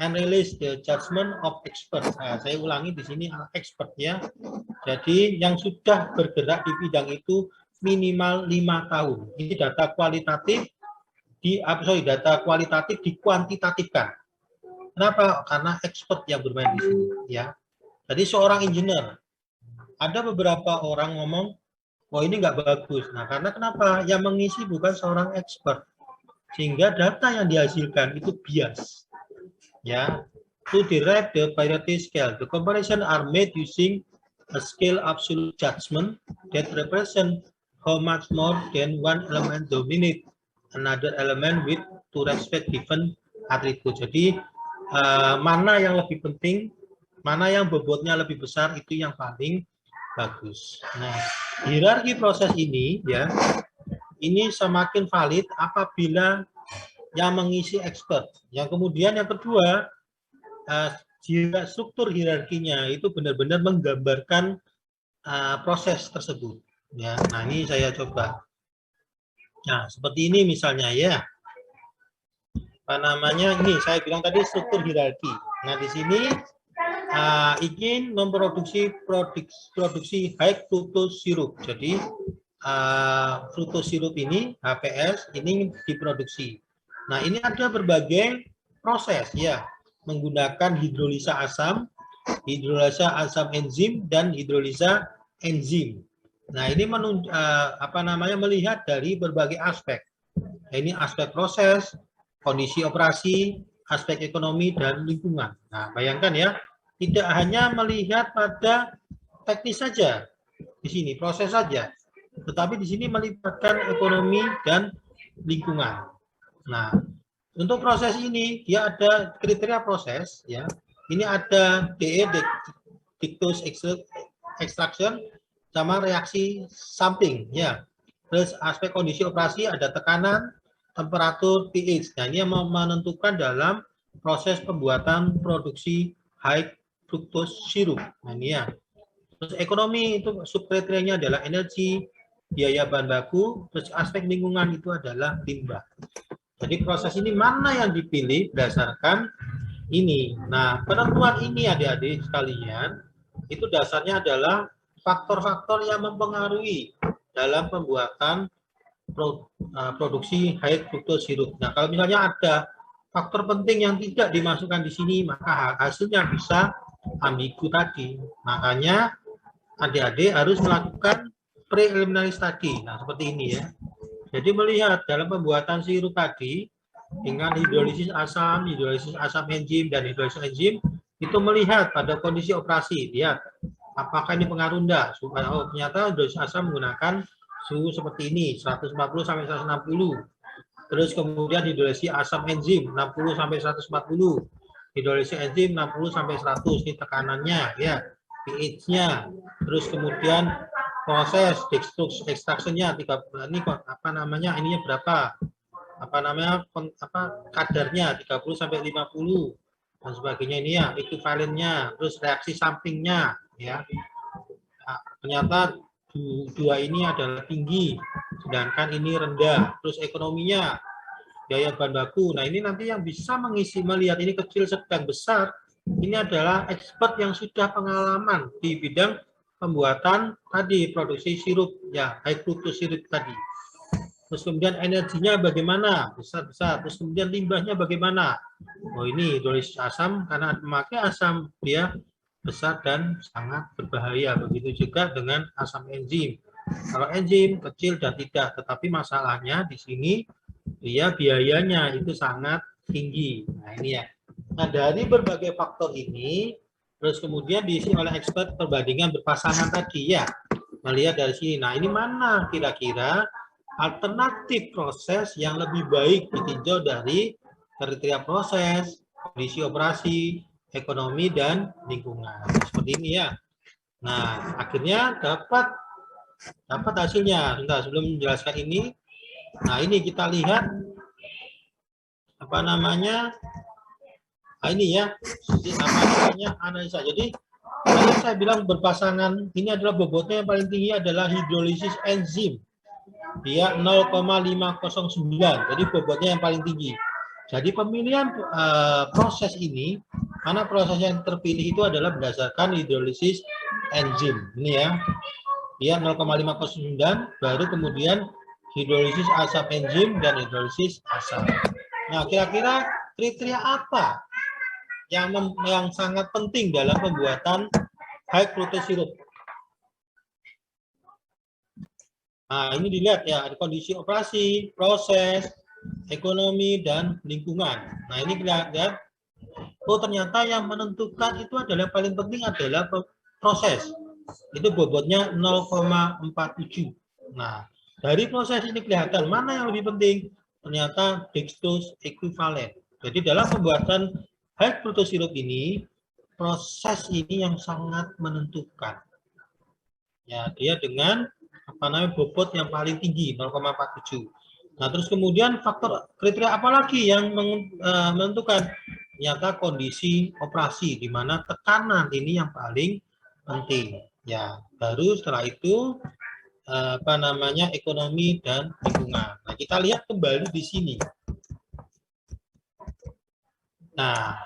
And release the judgment of expert. Nah, saya ulangi di sini expert ya. Jadi yang sudah bergerak di bidang itu minimal 5 tahun. Ini data kualitatif data kualitatif dikuantitatifkan. Kenapa? Karena expert yang bermain di sini ya. Jadi seorang engineer, ada beberapa orang ngomong, wah ini nggak bagus. Nah, karena kenapa? Yang mengisi bukan seorang expert, sehingga data yang dihasilkan itu bias. Ya, to derive the priority scale, the comparison are made using a scale absolute judgment that represent how much more than one element dominate another element with to respect given attribute. Jadi mana yang lebih penting, mana yang bobotnya lebih besar itu yang paling Bagus. Nah, hierarki proses ini ya, ini semakin valid apabila yang mengisi expert. Yang kemudian yang kedua, jika struktur hierarkinya itu benar-benar menggambarkan proses tersebut. Ya, nah ini saya coba. Nah, seperti ini misalnya ya. Apa namanya? Ini saya bilang tadi struktur hierarki. Nah, di sini ingin memproduksi produksi high fructose syrup. Jadi fructose syrup ini HPS ini diproduksi. Nah, ini ada berbagai proses ya, menggunakan hidrolisa asam enzim dan hidrolisa enzim. Nah, ini melihat dari berbagai aspek. Nah, ini aspek proses, kondisi operasi, aspek ekonomi dan lingkungan. Nah, bayangkan ya, tidak hanya melihat pada teknis saja di sini, proses saja, tetapi di sini melibatkan ekonomi dan lingkungan. Nah, untuk proses ini dia ada kriteria proses ya. Ini ada DE dictose extraction sama reaksi samping ya. Terus aspek kondisi operasi ada tekanan, temperatur, pH. Nah, ini yang menentukan dalam proses pembuatan produksi high fructose syrup. Nah, ini ya. Terus ekonomi itu subkriterianya adalah energi, biaya bahan baku, terus aspek lingkungan itu adalah limbah. Jadi proses ini mana yang dipilih berdasarkan ini. Nah, penentuan ini adik-adik sekalian, itu dasarnya adalah faktor-faktor yang mempengaruhi dalam pembuatan produksi high fructose syrup. Nah, kalau misalnya ada faktor penting yang tidak dimasukkan di sini, maka hasilnya bisa ambigu tadi. Makanya adik-adik harus melakukan preliminary study. Nah, seperti ini ya. Jadi melihat dalam pembuatan sirup tadi dengan hidrolisis asam enzim dan hidrolisis enzim itu melihat pada kondisi operasi. Lihat apakah ini pengaruh enggak. Oh, ternyata hidrolisis asam menggunakan suhu seperti ini 140 sampai 160. Terus kemudian hidrolisis asam enzim 60 sampai 140. Hidrolisis enzim 60 sampai 100. Ini tekanannya ya. pH-nya. Terus kemudian proses dextrose extraction-nya ini apa namanya? Ininya berapa? Kadarnya 30 sampai 50 dan sebagainya ini ya, ekuivalennya, terus reaksi sampingnya ya. Nah, ternyata dua ini adalah tinggi sedangkan ini rendah. Terus ekonominya, biaya bahan baku. Nah, ini nanti yang bisa melihat ini kecil, sedang, besar. Ini adalah expert yang sudah pengalaman di bidang pembuatan tadi, produksi sirup ya, high fructose syrup tadi. Terus kemudian energinya bagaimana, besar-besar. Terus kemudian limbahnya bagaimana. Oh, ini hidrolisis asam karena memakai asam dia besar dan sangat berbahaya. Begitu juga dengan asam enzim. Kalau enzim kecil dan tidak, tetapi masalahnya di sini dia biayanya itu sangat tinggi. Nah, ini ya. Nah, dari berbagai faktor ini, terus kemudian diisi oleh expert perbandingan berpasangan tadi ya. Melihat dari sini. Nah, ini mana kira-kira alternatif proses yang lebih baik ditinjau dari kriteria proses, kondisi operasi, ekonomi, dan lingkungan. Seperti ini ya. Nah, akhirnya dapat hasilnya. Sebentar, sebelum menjelaskan ini, nah ini kita lihat apa namanya, ini ya, analisa. Jadi tadi saya bilang berpasangan, ini adalah bobotnya yang paling tinggi adalah hidrolisis enzim. Dia 0,509, jadi bobotnya yang paling tinggi. Jadi pemilihan proses ini, mana proses yang terpilih itu adalah berdasarkan hidrolisis enzim. Ini ya, dia 0,509, baru kemudian hidrolisis asam enzim dan hidrolisis asam. Nah, kira-kira kriteria apa yang sangat penting dalam pembuatan high fructose syrup? Nah, ini dilihat ya, ada kondisi operasi, proses, ekonomi, dan lingkungan. Nah, ini kita lihat, oh ternyata yang menentukan itu adalah paling penting adalah proses. Itu bobotnya 0,47. Nah, dari proses ini kelihatan mana yang lebih penting. Ternyata dextrose equivalent. Jadi dalam pembuatan high fructose syrup ini, proses ini yang sangat menentukan. Ya, dia dengan apa namanya bobot yang paling tinggi 0,47. Nah, terus kemudian faktor kriteria apa lagi yang menentukan? Ternyata kondisi operasi di mana tekanan ini yang paling penting. Ya, baru setelah itu apa namanya ekonomi dan lingkungan. Nah, kita lihat kembali di sini. Nah,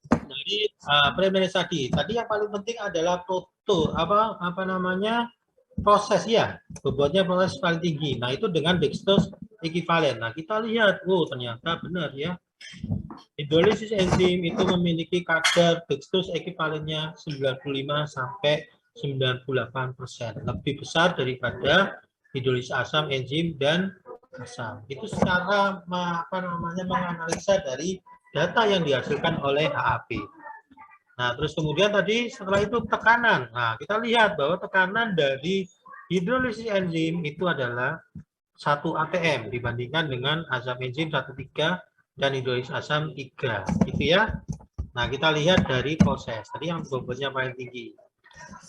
dari preliminary study tadi yang paling penting adalah apa namanya proses ya, bobotnya proses paling tinggi. Nah, itu dengan dextrose ekivalen. Nah, kita lihat, ternyata benar ya. Hidrolisis enzim itu memiliki kadar dextrose ekivalennya 95 sampai 98%, lebih besar daripada hidrolisis asam enzim dan asam. Itu secara apa namanya menganalisa dari data yang dihasilkan oleh HAP. Nah, terus kemudian tadi setelah itu tekanan. Nah, kita lihat bahwa tekanan dari hidrolisis enzim itu adalah 1 atm dibandingkan dengan asam enzim 1,3 dan hidrolisis asam 3, gitu ya. Nah, kita lihat dari proses. Tadi yang bobotnya paling tinggi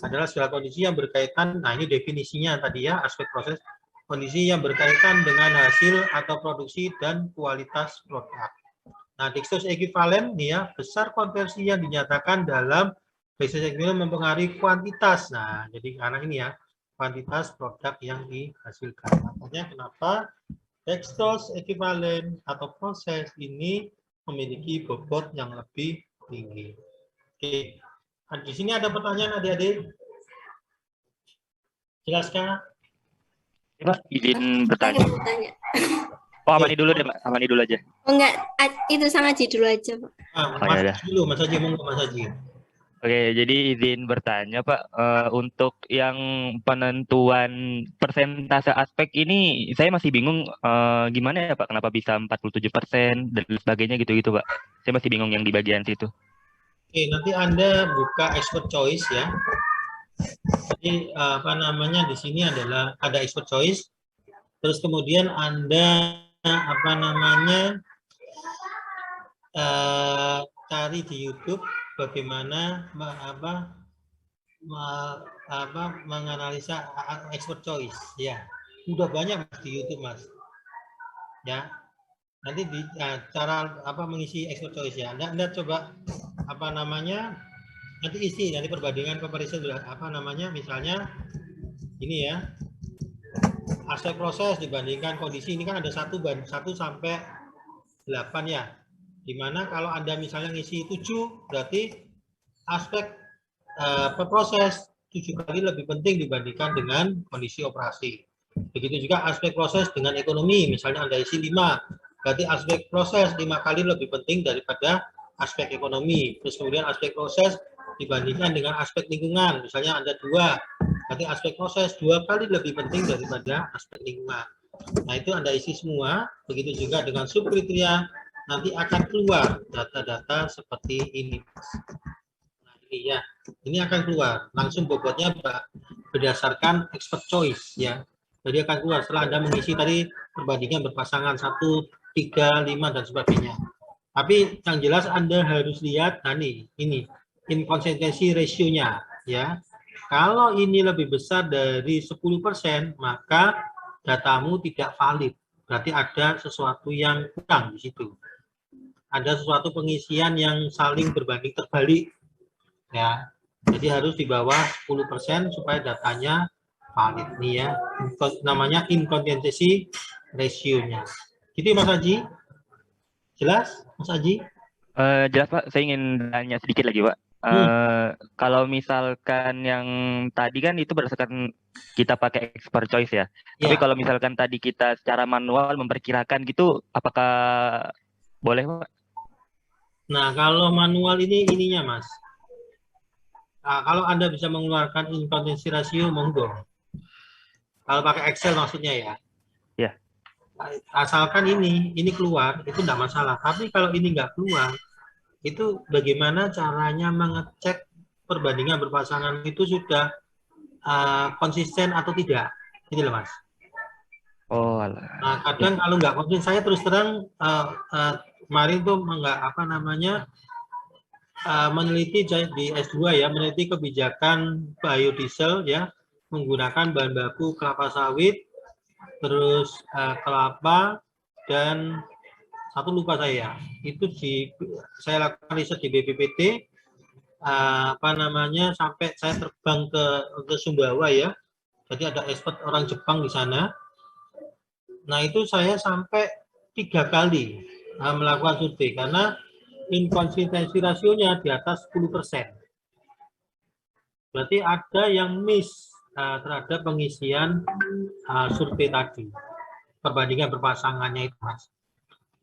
adalah segala kondisi yang berkaitan, nah ini definisinya tadi ya, aspek proses, kondisi yang berkaitan dengan hasil atau produksi dan kualitas produk. Nah, dextrose ekivalen nih ya, besar konversi yang dinyatakan dalam dextrose ekivalen mempengaruhi kuantitas. Nah, jadi karena ini ya, kuantitas produk yang dihasilkan. Makanya kenapa dextrose ekivalen atau proses ini memiliki bobot yang lebih tinggi. Oke. Nah, di sini ada pertanyaan adik-adik. Jelaskan. Pak, izin bertanya. Oh, Amani dulu deh, Pak. Amani dulu aja. Oh enggak, itu Sang Haji dulu aja, Pak. Mas dulu, Mas Haji, monggo Mas Haji. Oke, jadi izin bertanya, Pak. Untuk yang penentuan persentase aspek ini, saya masih bingung gimana ya, Pak? Kenapa bisa 47% dan sebagainya gitu-gitu, Pak? Saya masih bingung yang di bagian situ. Oke, nanti Anda buka expert choice ya. Jadi apa namanya di sini adalah ada expert choice. Terus kemudian Anda apa namanya cari di YouTube bagaimana menganalisa expert choice ya. Udah banyak Mas di YouTube Mas. Ya. Nanti di cara mengisi expert choice ya. Anda coba apa namanya nanti isi nanti perbandingan comparison apa namanya misalnya ini ya, aspek proses dibandingkan kondisi, ini kan ada 1 sampai 8 ya, dimana kalau Anda misalnya ngisi 7 berarti aspek proses 7 kali lebih penting dibandingkan dengan kondisi operasi. Begitu juga aspek proses dengan ekonomi, misalnya Anda isi 5 berarti aspek proses 5 kali lebih penting daripada aspek ekonomi. Terus kemudian aspek proses dibandingkan dengan aspek lingkungan, misalnya Anda 2, berarti aspek proses 2 kali lebih penting daripada aspek lingkungan. Nah, itu Anda isi semua, begitu juga dengan subkriteria, nanti akan keluar data-data seperti ini. Nah, ini ya, ini akan keluar, langsung bobotnya berdasarkan expert choice ya. Jadi akan keluar setelah Anda mengisi tadi perbandingan berpasangan 1, 3, 5, dan sebagainya. Tapi yang jelas Anda harus lihat, nah ini inkonsistensi rasionya ya. Kalau ini lebih besar dari 10%, maka datamu tidak valid. Berarti ada sesuatu yang kurang di situ. Ada sesuatu pengisian yang saling berbanding terbalik. Ya. Jadi harus di bawah 10% supaya datanya valid nih ya. Namanya inkonsistensi rasionya. Gitu Mas Haji? Jelas Mas Haji? Jelas Pak, saya ingin tanya sedikit lagi Pak. Kalau misalkan yang tadi kan itu berdasarkan kita pakai expert choice ya. Tapi kalau misalkan tadi kita secara manual memperkirakan gitu, apakah boleh Pak? Nah, kalau manual ininya Mas. Nah, kalau Anda bisa mengeluarkan inkonsistensi rasio, monggo. Kalau pakai Excel maksudnya ya. Ya. Asalkan ini keluar, itu tidak masalah. Tapi kalau ini nggak keluar, itu bagaimana caranya mengecek perbandingan berpasangan itu sudah konsisten atau tidak, gitu loh Mas. Oh, alah. Nah, kadang kalau nggak konsisten, saya terus terang kemarin tuh meneliti di S2 ya, meneliti kebijakan biodiesel ya, menggunakan bahan baku kelapa sawit, terus kelapa, dan satu lupa saya. Itu saya lakukan riset di BPPT, sampai saya terbang ke Sumbawa ya. Jadi ada expert orang Jepang di sana. Nah itu saya sampai 3 kali melakukan survei karena inkonsistensi rasionya di atas 10%. Berarti ada yang miss terhadap pengisian survei tadi. Perbandingan berpasangannya itu, Mas.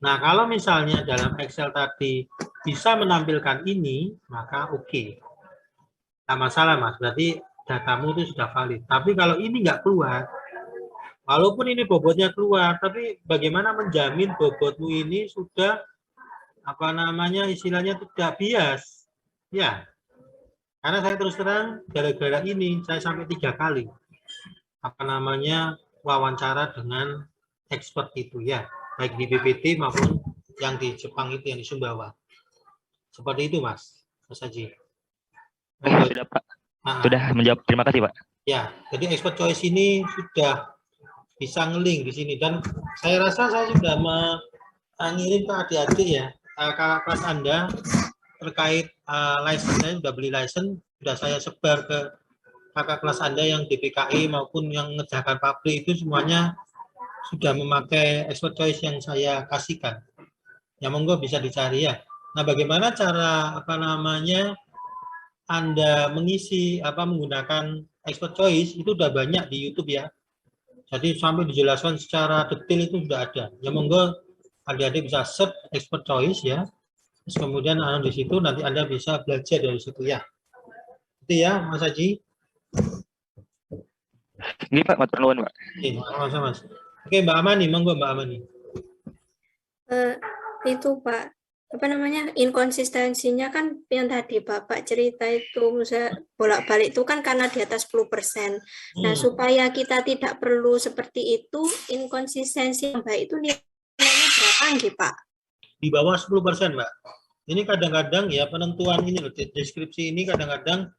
Nah, kalau misalnya dalam Excel tadi bisa menampilkan ini, maka oke. Tidak masalah, Mas. Berarti datamu itu sudah valid. Tapi kalau ini nggak keluar, walaupun ini bobotnya keluar, tapi bagaimana menjamin bobotmu ini sudah istilahnya tidak bias? Ya, karena saya terus terang gara-gara ini saya sampai 3 kali wawancara dengan expert itu ya, baik di BPT maupun yang di Jepang itu, yang di Sumbawa. Seperti itu, Mas Haji. Sudah, Pak. Sudah menjawab. Terima kasih, Pak. Ya, jadi expert choice ini sudah bisa nge-link di sini, dan saya rasa saya sudah mengirim ke adik-adik ya, kakak kelas Anda terkait license. Saya sudah beli license, sudah saya sebar ke kakak kelas Anda yang DPKI maupun yang ngerjakan pabrik, itu semuanya sudah memakai expert choice yang saya kasihkan. Ya monggo bisa dicari ya. Nah, bagaimana cara Anda mengisi menggunakan expert choice itu udah banyak di YouTube ya. Jadi sampai dijelaskan secara detail itu sudah ada. Ya monggo adik-adik bisa search expert choice ya. Terus kemudian di situ nanti Anda bisa belajar dari situ ya. Itu ya, Mas Haji. Ini Pak, matur nuwun, Pak. Oke, sama-sama, Mas. Oke, Mbak Amani, monggo Mbak Amani. Itu Pak, inkonsistensinya kan yang tadi Bapak cerita itu, misalnya bolak-balik itu kan karena di atas 10%. Nah, supaya kita tidak perlu seperti itu, inkonsistensi yang baik itu nilainya berapa nggih, Pak? Di bawah 10%, Mbak. Ini kadang-kadang ya penentuan ini loh, deskripsi ini kadang-kadang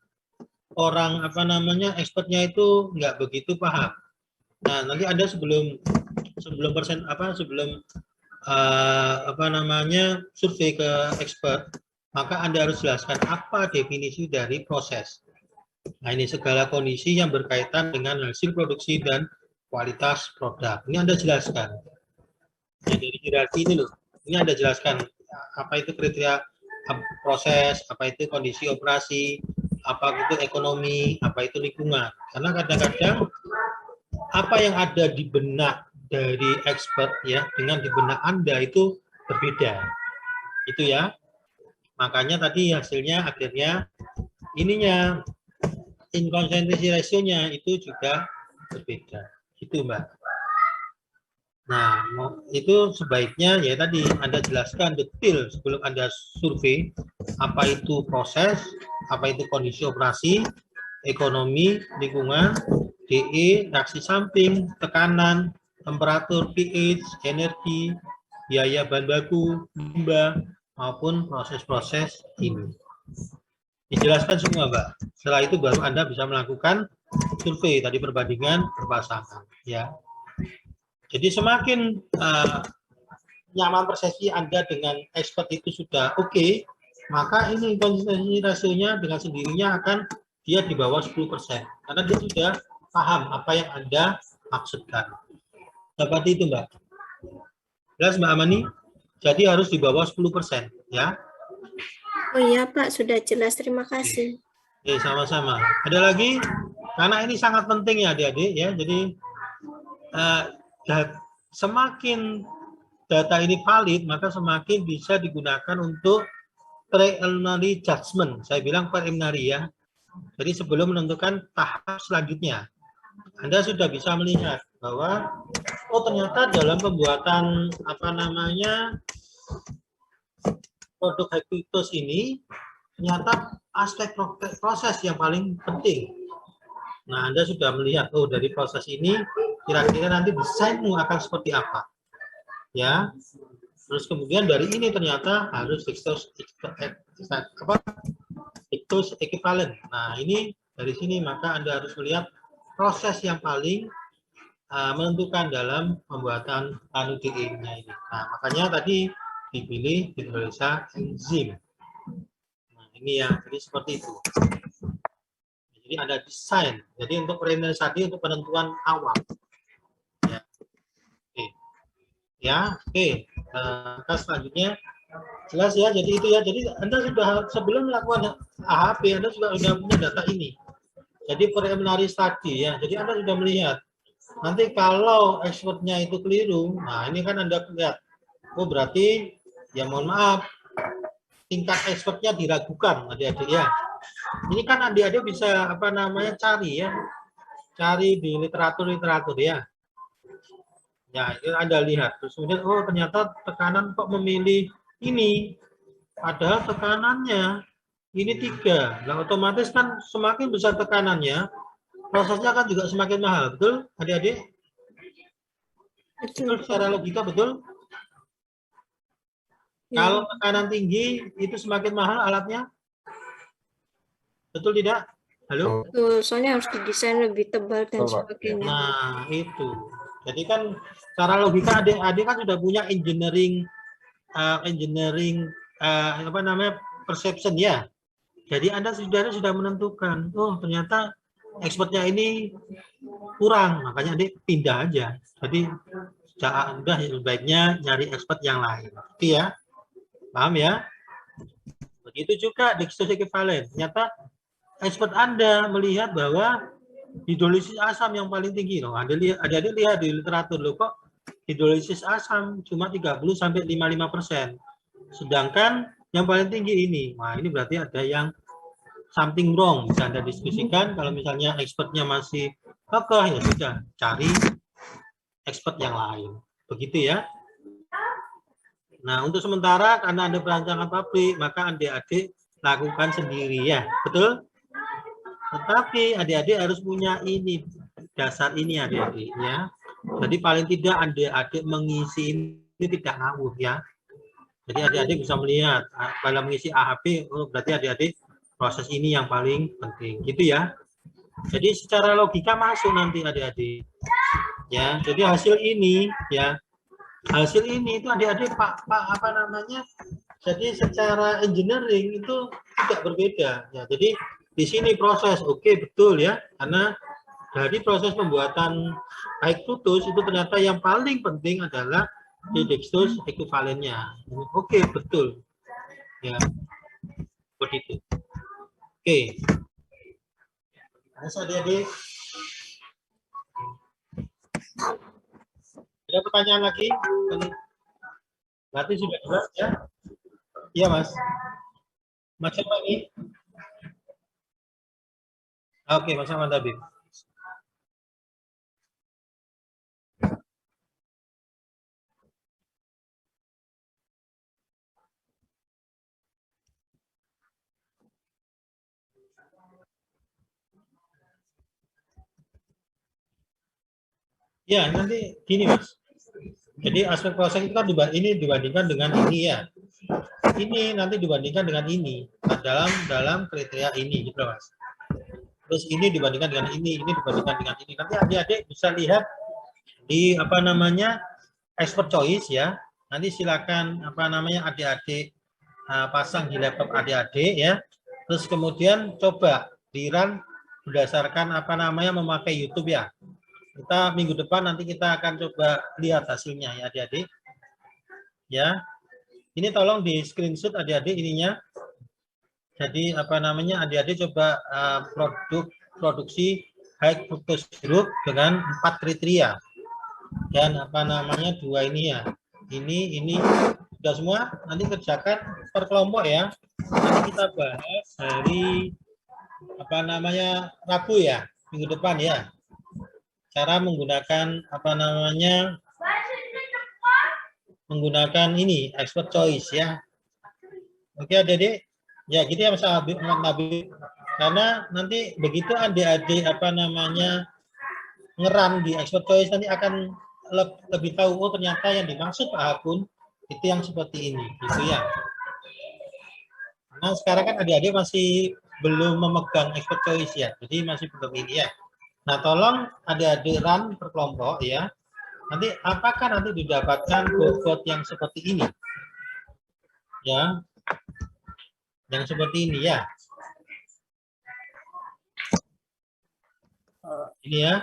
orang expertnya itu nggak begitu paham. Nah, nanti Anda sebelum survei ke expert, maka Anda harus jelaskan apa definisi dari proses. Nah, ini segala kondisi yang berkaitan dengan hasil produksi dan kualitas produk. Ini Anda jelaskan. Nah, dari hierarki ini loh, ini Anda jelaskan apa itu kriteria proses, apa itu kondisi operasi, apa itu ekonomi, apa itu lingkungan. Karena kadang-kadang apa yang ada di benak dari expert ya dengan di benak Anda itu berbeda. Itu ya. Makanya tadi hasilnya akhirnya inkonsistensi rasionya itu juga berbeda. Itu, Mbak. Nah, itu sebaiknya ya tadi Anda jelaskan detail sebelum Anda survei apa itu proses, apa itu kondisi operasi, ekonomi, lingkungan, DE, reaksi samping, tekanan, temperatur, pH, energi, biaya bahan baku, limbah, maupun proses-proses ini. Dijelaskan semua, Mbak. Setelah itu baru Anda bisa melakukan survei tadi perbandingan berpasangan ya. Jadi semakin nyaman persepsi Anda dengan expert itu sudah oke, maka ini konsistensi rasionya dengan sendirinya akan dia di bawah 10%. Karena dia sudah paham apa yang Anda maksudkan. Seperti itu, Mbak. Jelas, Mbak Amani? Jadi harus di bawah 10%, ya. Oh iya, Pak. Sudah jelas. Terima kasih. Oke, sama-sama. Ada lagi? Karena ini sangat penting ya, adik-adik, ya. Jadi, semakin data ini valid, maka semakin bisa digunakan untuk preliminary judgment. Saya bilang preliminary ya. Jadi sebelum menentukan tahap selanjutnya, Anda sudah bisa melihat bahwa ternyata dalam pembuatan produk Habitus ini ternyata aspek proses yang paling penting. Nah, Anda sudah melihat dari proses ini kira-kira nanti desainmu akan seperti apa, ya. Terus kemudian dari ini ternyata harus Victus equivalent. Nah, ini dari sini maka Anda harus melihat proses yang paling menentukan dalam pembuatan DE-nya ini. Nah, makanya tadi dipilih hidrolisa enzim. Nah, ini ya, jadi seperti itu. Jadi ada desain. Jadi untuk preliminary study untuk penentuan awal. Ya, oke. Ya, oke. Selanjutnya jelas ya. Jadi itu ya. Jadi Anda sudah sebelum melakukan AHP, Anda sudah punya data ini. Jadi preliminary study ya. Jadi Anda sudah melihat. Nanti kalau expertnya itu keliru, nah ini kan Anda lihat. Oh berarti ya mohon maaf, tingkat expertnya diragukan adik-adik ya. Ini kan adik-adik bisa apa namanya cari ya. Cari di literatur ya. Ya, itu Anda lihat. Terus kemudian, oh ternyata tekanan kok memilih ini. Padahal tekanannya ini 3. Nah, otomatis kan semakin besar tekanannya, prosesnya kan juga semakin mahal. Betul, adik-adik? Betul, secara logika, betul? Ya. Kalau tekanan tinggi, itu semakin mahal alatnya? Betul tidak? Halo? Betul, soalnya harus didesain lebih tebal dan sebagainya. Nah, itu. Jadi kan secara logika adik-adik kan sudah punya engineering apa namanya perception ya. Jadi Anda sudah menentukan, oh ternyata expertnya ini kurang, makanya adik pindah aja. Jadi udah baiknya nyari expert yang lain. Oke ya, paham ya? Begitu juga dextrose ekivalen. Ternyata expert Anda melihat bahwa hidrolisis asam yang paling tinggi loh. Adik-adik lihat di literatur loh kok hidrolisis asam cuma 30-55%. Sedangkan yang paling tinggi ini. Nah, ini berarti ada yang something wrong. Bisa Anda diskusikan. Kalau misalnya expertnya masih kokoh, ya sudah cari expert yang lain. Begitu ya. Nah, untuk sementara karena Anda perancangan pabrik, maka adik-adik lakukan sendiri ya. Betul? Tetapi adik-adik harus punya ini, dasar ini adik-adik ya. Jadi paling tidak adik-adik mengisi ini tidak ngawur ya. Jadi adik-adik bisa melihat kalau mengisi AHP, oh berarti adik-adik proses ini yang paling penting, gitu ya. Jadi secara logika masuk nanti adik-adik. Ya, jadi hasil ini ya. Hasil ini itu adik-adik apa namanya? Jadi secara engineering itu tidak berbeda ya. Jadi di sini proses oke, betul ya. Karena dari proses pembuatan high fructose itu ternyata yang paling penting adalah di dextrose equivalennya. Oke, betul. Ya. Begitu. Oke. Masuk adik-adik. Ada pertanyaan lagi? Berarti sudah jelas ya? Iya, Mas. Mas siapa ini? Oke, Mas Ahmad Habib. Ya, nanti gini Mas. Jadi aspek proses itu kan ini dibandingkan dengan ini ya. Ini nanti dibandingkan dengan ini dalam kriteria ini gitu Mas. Terus ini dibandingkan dengan ini dibandingkan dengan ini. Nanti adik-adik bisa lihat di apa namanya expert choice ya. Nanti silakan apa namanya adik-adik pasang di laptop adik-adik ya. Terus kemudian coba di-run berdasarkan apa namanya memakai YouTube ya. Kita minggu depan nanti kita akan coba lihat hasilnya ya adik-adik. Ya. Ini tolong di screenshot adik-adik ininya. Jadi apa namanya adik-adik coba produksi high fructose syrup dengan 4 kriteria. Dan apa namanya 2 ini ya. Ini sudah semua, nanti kerjakan per kelompok ya. Nanti kita bahas hari apa namanya Rabu ya, minggu depan ya. Cara menggunakan apa namanya menggunakan ini expert choice ya. Oke adik-adik ya gitu ya Mas Nabi. Karena nanti begitu adik-adik apa namanya ngeram di expert choice nanti akan lebih tahu oh ternyata yang dimaksud Pak Hakun itu yang seperti ini gitu ya. Nah sekarang kan adik-adik masih belum memegang expert choice ya, jadi masih belum ini ya. Nah, tolong adik-adik run per kelompok ya. Nanti apakah nanti didapatkan bobot yang seperti ini? Ya. Yang seperti ini ya. Ini ya.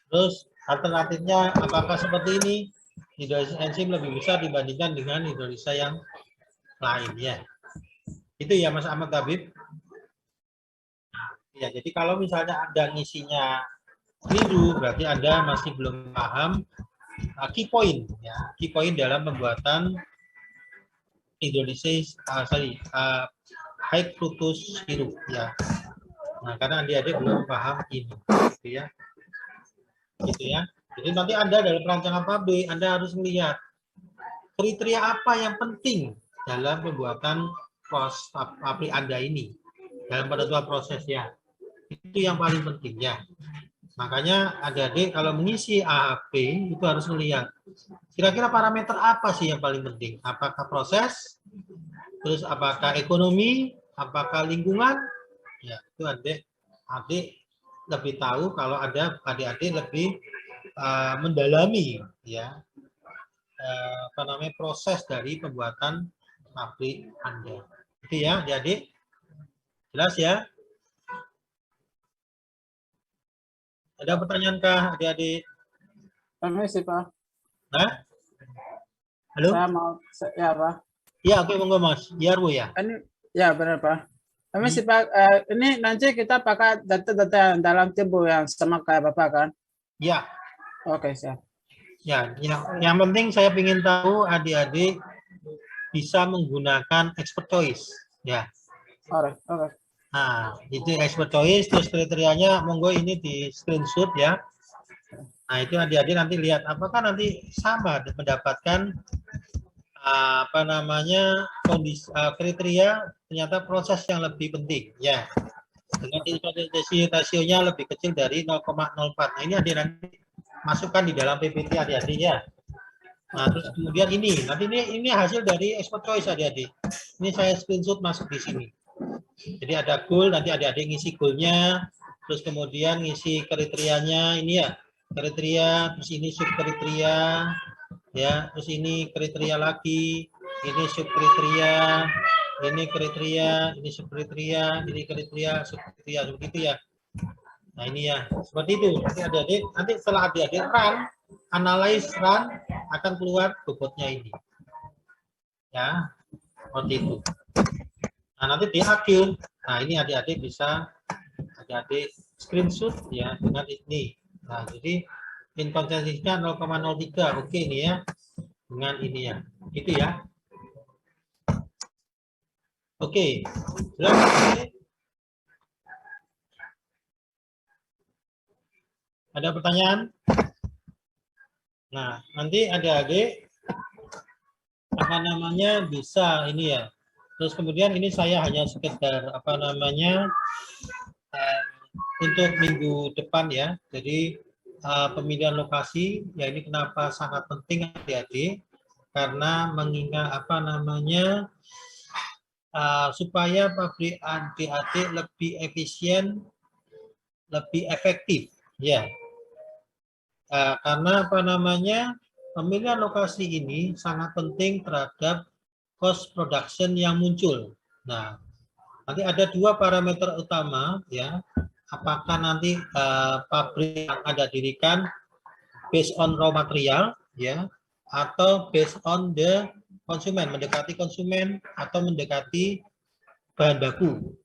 Terus alternatifnya apakah seperti ini? Hidrolisis enzim lebih besar dibandingkan dengan hidrolisa yang lain ya. Itu ya Mas Ahmad Tabib. Ya, jadi kalau misalnya Anda ngisinya keliru, berarti Anda masih belum paham key point ya. Key point dalam pembuatan hidrolisis high fructose sirup ya. Nah, karena adik-adik belum paham ini gitu ya. Gitu ya. Jadi nanti Anda dalam perancangan pabrik Anda harus melihat kriteria apa yang penting dalam pembuatan pabrik Anda ini dalam penentuan proses ya. Itu yang paling penting ya. Makanya adik-adik kalau mengisi AHP itu harus melihat kira-kira parameter apa sih yang paling penting. Apakah proses, terus apakah ekonomi, apakah lingkungan. Ya, itu adik lebih tahu kalau ada adik-adik lebih mendalami ya proses dari pembuatan pabrik Anda. Itu ya, adik-adik. Jelas ya? Ada pertanyaankah adik-adik? Permisi, Pak. Hah? Halo? Saya mau, ya Pak. Ya, oke, monggo Mas. Biar Bu ya. Ini, ya benar Pak. Permisi Pak, ini nanti kita pakai data-data dalam tubuh yang sama kayak Bapak kan? Ya. Oke, siap. Ya, yang penting saya ingin tahu adik-adik bisa menggunakan expert choice. Ya. Oke, oke. Nah, itu expert choice, terus kriterianya monggo ini di screenshot ya. Nah, itu adik-adik nanti lihat apakah nanti sama mendapatkan kondisi kriteria ternyata proses yang lebih penting ya. Dengan rasionya lebih kecil dari 0,04. Nah, ini adik nanti masukkan di dalam PPT adik-adik ya. Nah, terus kemudian ini, nanti ini hasil dari expert choice adik-adik. Ini saya screenshot masuk di sini. Jadi ada goal, nanti adik-adik ngisi goalnya, terus kemudian ngisi kriterianya ini ya, kriteria, terus ini sub kriteria, ya, terus ini kriteria lagi, ini sub kriteria, ini kriteria, ini sub kriteria, ini kriteria, sub kriteria, begitu ya. Nah ini ya, seperti itu. Nanti adik-adik, nanti setelah adik-adik run, analyze run, akan keluar bobotnya ini. Ya, seperti itu. Nah, nanti di akhir, nah ini adik-adik bisa adik-adik screenshot ya dengan ini. Nah, jadi inkonsistensinya 0,03. Oke ini ya. Dengan ini ya. Itu ya. Oke. Jelas. Ada pertanyaan? Nah, nanti adik-adik bisa ini ya. Terus kemudian ini saya hanya sekedar untuk minggu depan ya. Jadi pemilihan lokasi ya ini kenapa sangat penting adik-adik karena mengingat supaya pabrik adik-adik lebih efisien, lebih efektif ya. Karena pemilihan lokasi ini sangat penting terhadap cost production yang muncul. Nah, nanti ada dua parameter utama ya. Apakah nanti pabrik yang Anda dirikan based on raw material ya atau based on the konsumen, mendekati konsumen atau mendekati bahan baku.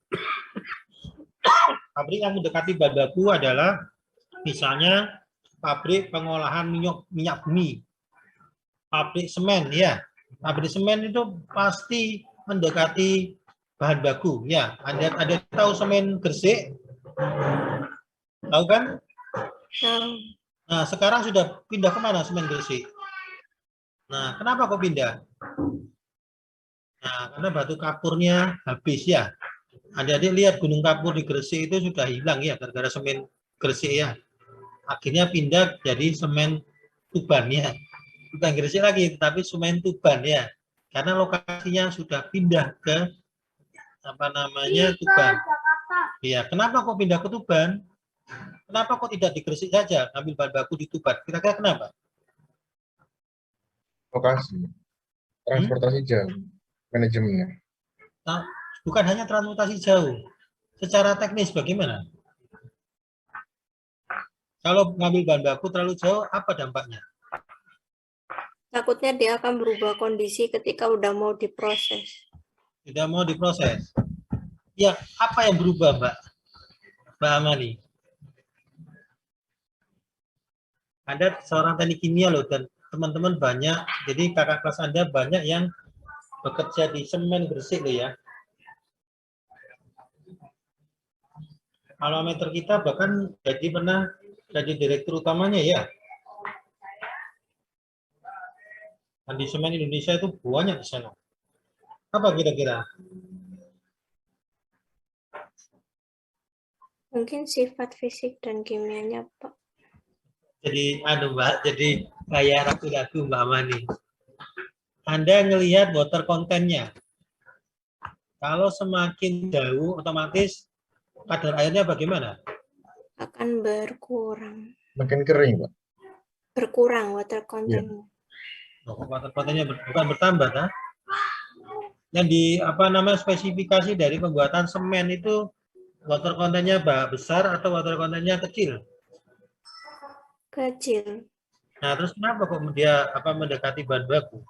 Pabrik yang mendekati bahan baku adalah misalnya pabrik pengolahan minyak bumi, pabrik semen ya. Pabrik semen itu pasti mendekati bahan baku ya. Ada tahu semen Gresik? Tahu kan? Nah, sekarang sudah pindah kemana semen Gresik? Nah, kenapa kok pindah? Nah, karena batu kapurnya habis ya. Adik-adik lihat gunung kapur di Gresik itu sudah hilang ya gara-gara semen Gresik ya. Akhirnya pindah jadi semen Tuban ya. Bukan Gresik lagi, tetapi semen Tuban ya. Karena lokasinya sudah pindah ke Tuban. Ya, kenapa kok pindah ke Tuban? Kenapa kok tidak di Gresik saja, ambil bahan baku di Tuban? Kira-kira kenapa? Lokasi, transportasi jauh, manajemennya. Nah, bukan hanya transportasi jauh, secara teknis bagaimana? Kalau ngambil bahan baku terlalu jauh, apa dampaknya? Takutnya dia akan berubah kondisi ketika udah mau diproses. Tidak mau diproses. Ya, apa yang berubah, Mbak Amani? Anda seorang teknik kimia loh, dan teman-teman banyak, jadi kakak kelas Anda banyak yang bekerja di semen Gresik loh ya. Almameter kita bahkan pernah jadi direktur utamanya ya. Dan di semen Indonesia itu banyak di sana. Apa kira-kira? Mungkin sifat fisik dan kimianya, Pak. Jadi, Mbak, jadi kayak ragu-ragu Mbak Mani. Anda ngelihat water content-nya. Kalau semakin jauh, otomatis kadar airnya bagaimana? Akan berkurang. Makin kering, Pak. Berkurang water content-nya. Water content-nya bukan bertambah, kan? Yang di spesifikasi dari pembuatan semen itu water content-nya besar atau water content-nya kecil? Kecil. Nah, terus kenapa kok dia mendekati bahan baku?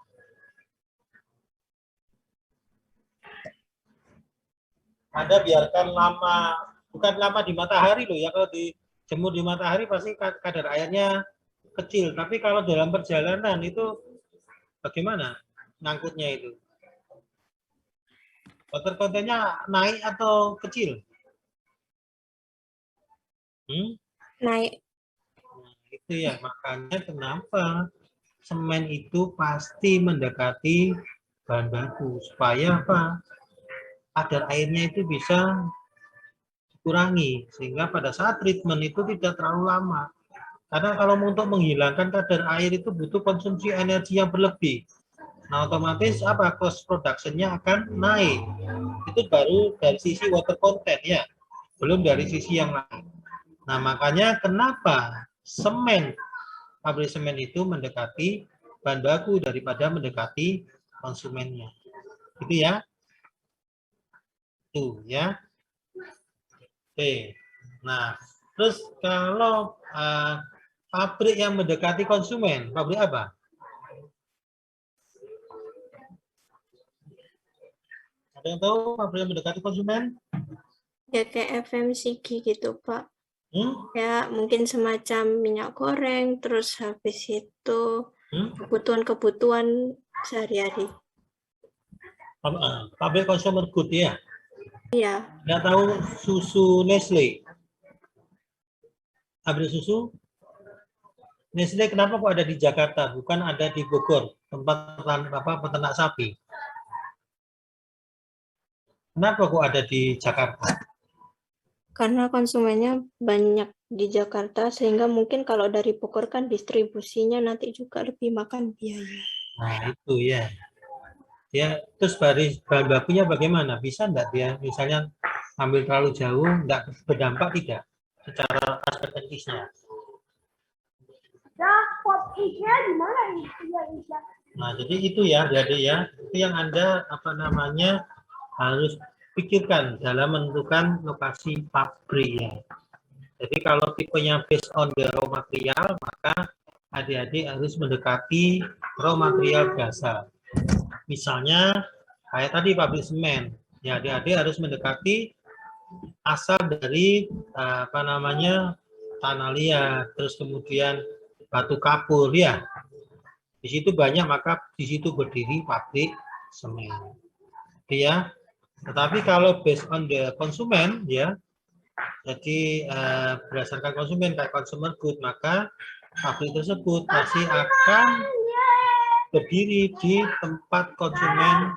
Anda biarkan lama, bukan lama di matahari loh ya, kalau dijemur di matahari pasti kadar airnya kecil, tapi kalau dalam perjalanan itu bagaimana ngangkutnya itu? Water content-nya naik atau kecil? Naik. Itu ya, makanya kenapa semen itu pasti mendekati bahan baku supaya kadar airnya itu bisa dikurangi sehingga pada saat treatment itu tidak terlalu lama. Karena kalau untuk menghilangkan kadar air itu butuh konsumsi energi yang berlebih. Nah, otomatis cost production-nya akan naik. Itu baru dari sisi water content ya, belum dari sisi yang lain. Nah, makanya kenapa pabrik semen itu mendekati bahan baku daripada mendekati konsumennya. Gitu ya. Tuh ya. Oke. Nah, terus kalau pabrik yang mendekati konsumen, pabrik apa? Ada yang tahu pabrik yang mendekati konsumen? Ya kayak FMCG gitu, Pak. Ya mungkin semacam minyak goreng, terus habis itu kebutuhan-kebutuhan sehari-hari. Pabrik consumer good ya? Iya. Nggak tahu susu Nestle? Pabrik susu? Nestle kenapa kok ada di Jakarta, bukan ada di Bogor, tempat peternak sapi? Kenapa kok ada di Jakarta? Karena konsumennya banyak di Jakarta, sehingga mungkin kalau dari Bogor kan distribusinya nanti juga lebih makan biaya. Nah, itu ya. Ya, terus bahan bakunya bagaimana? Bisa enggak dia misalnya ambil terlalu jauh, enggak berdampak tidak secara aspek teknisnya? Nah, jadi itu ya, itu yang Anda harus pikirkan dalam menentukan lokasi pabrik ya. Jadi kalau tipenya based on the raw material, maka adik-adik harus mendekati raw material dasar. Misalnya kayak tadi pabrik semen, ya adik-adik harus mendekati asal dari tanah liat, terus kemudian batu kapur ya. Di situ banyak, maka di situ berdiri pabrik semen. Ya. Tetapi kalau based on the konsumen ya, jadi berdasarkan konsumen kayak consumer good, maka pabrik tersebut pasti akan berdiri di tempat konsumen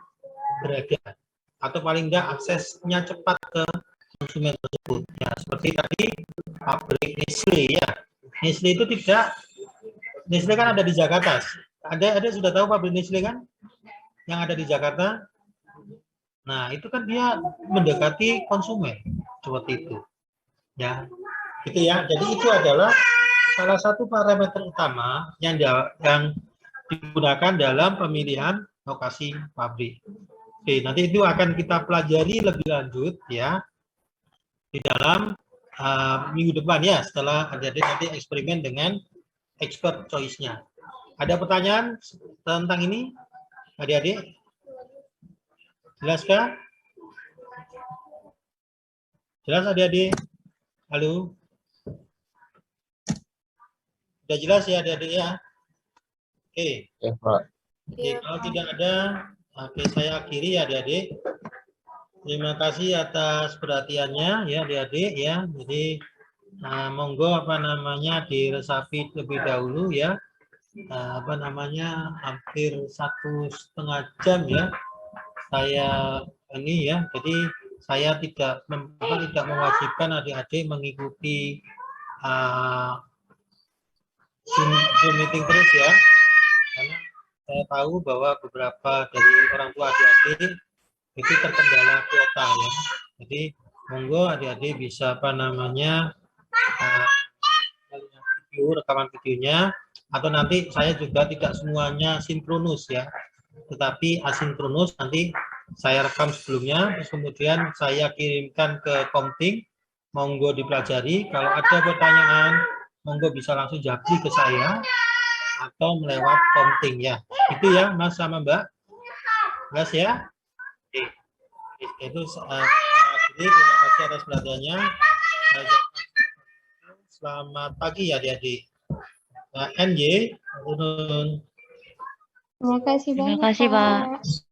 berada, atau paling tidak aksesnya cepat ke konsumen tersebut. Ya, seperti tadi pabrik Nestle ya. Nestle itu Nestle kan ada di Jakarta. Ada sudah tahu pabrik Nestle kan? Yang ada di Jakarta. Nah, itu kan dia mendekati konsumen seperti itu. Ya. Gitu ya. Jadi itu adalah salah satu parameter utama yang digunakan dalam pemilihan lokasi pabrik. Oke, nanti itu akan kita pelajari lebih lanjut ya di dalam minggu depan ya, setelah adik-adik nanti eksperimen dengan expert choice-nya. Ada pertanyaan tentang ini, adik-adik? Jelaskah? Jelas adik-adik? Halo? Sudah jelas ya adik-adik ya? Oke. Ya, Pak. Oke, kalau tidak ada, oke, saya akhiri ya adik-adik. Terima kasih atas perhatiannya ya adik-adik ya. Jadi monggo diresapi terlebih dahulu ya. Hampir 1,5 jam ya. Saya ini ya. Jadi saya tidak mewajibkan adik-adik mengikuti Zoom meeting terus ya. Karena saya tahu bahwa beberapa dari orang tua adik-adik itu terkendala kuota ya. Jadi monggo adik-adik bisa video, rekaman videonya, atau nanti saya juga tidak semuanya sinkronus ya, tetapi asinkronus. Nanti saya rekam sebelumnya, terus kemudian saya kirimkan ke Komting, monggo dipelajari. Kalau ada pertanyaan, monggo bisa langsung japri ke saya atau melewat Komting ya. Itu ya Mas sama Mbak. Jelas ya? Oke. Itu terima kasih atas perhatiannya. Selamat pagi ya adik-adik. NJ. Terima kasih banyak, Terima kasih, Pak. Pak.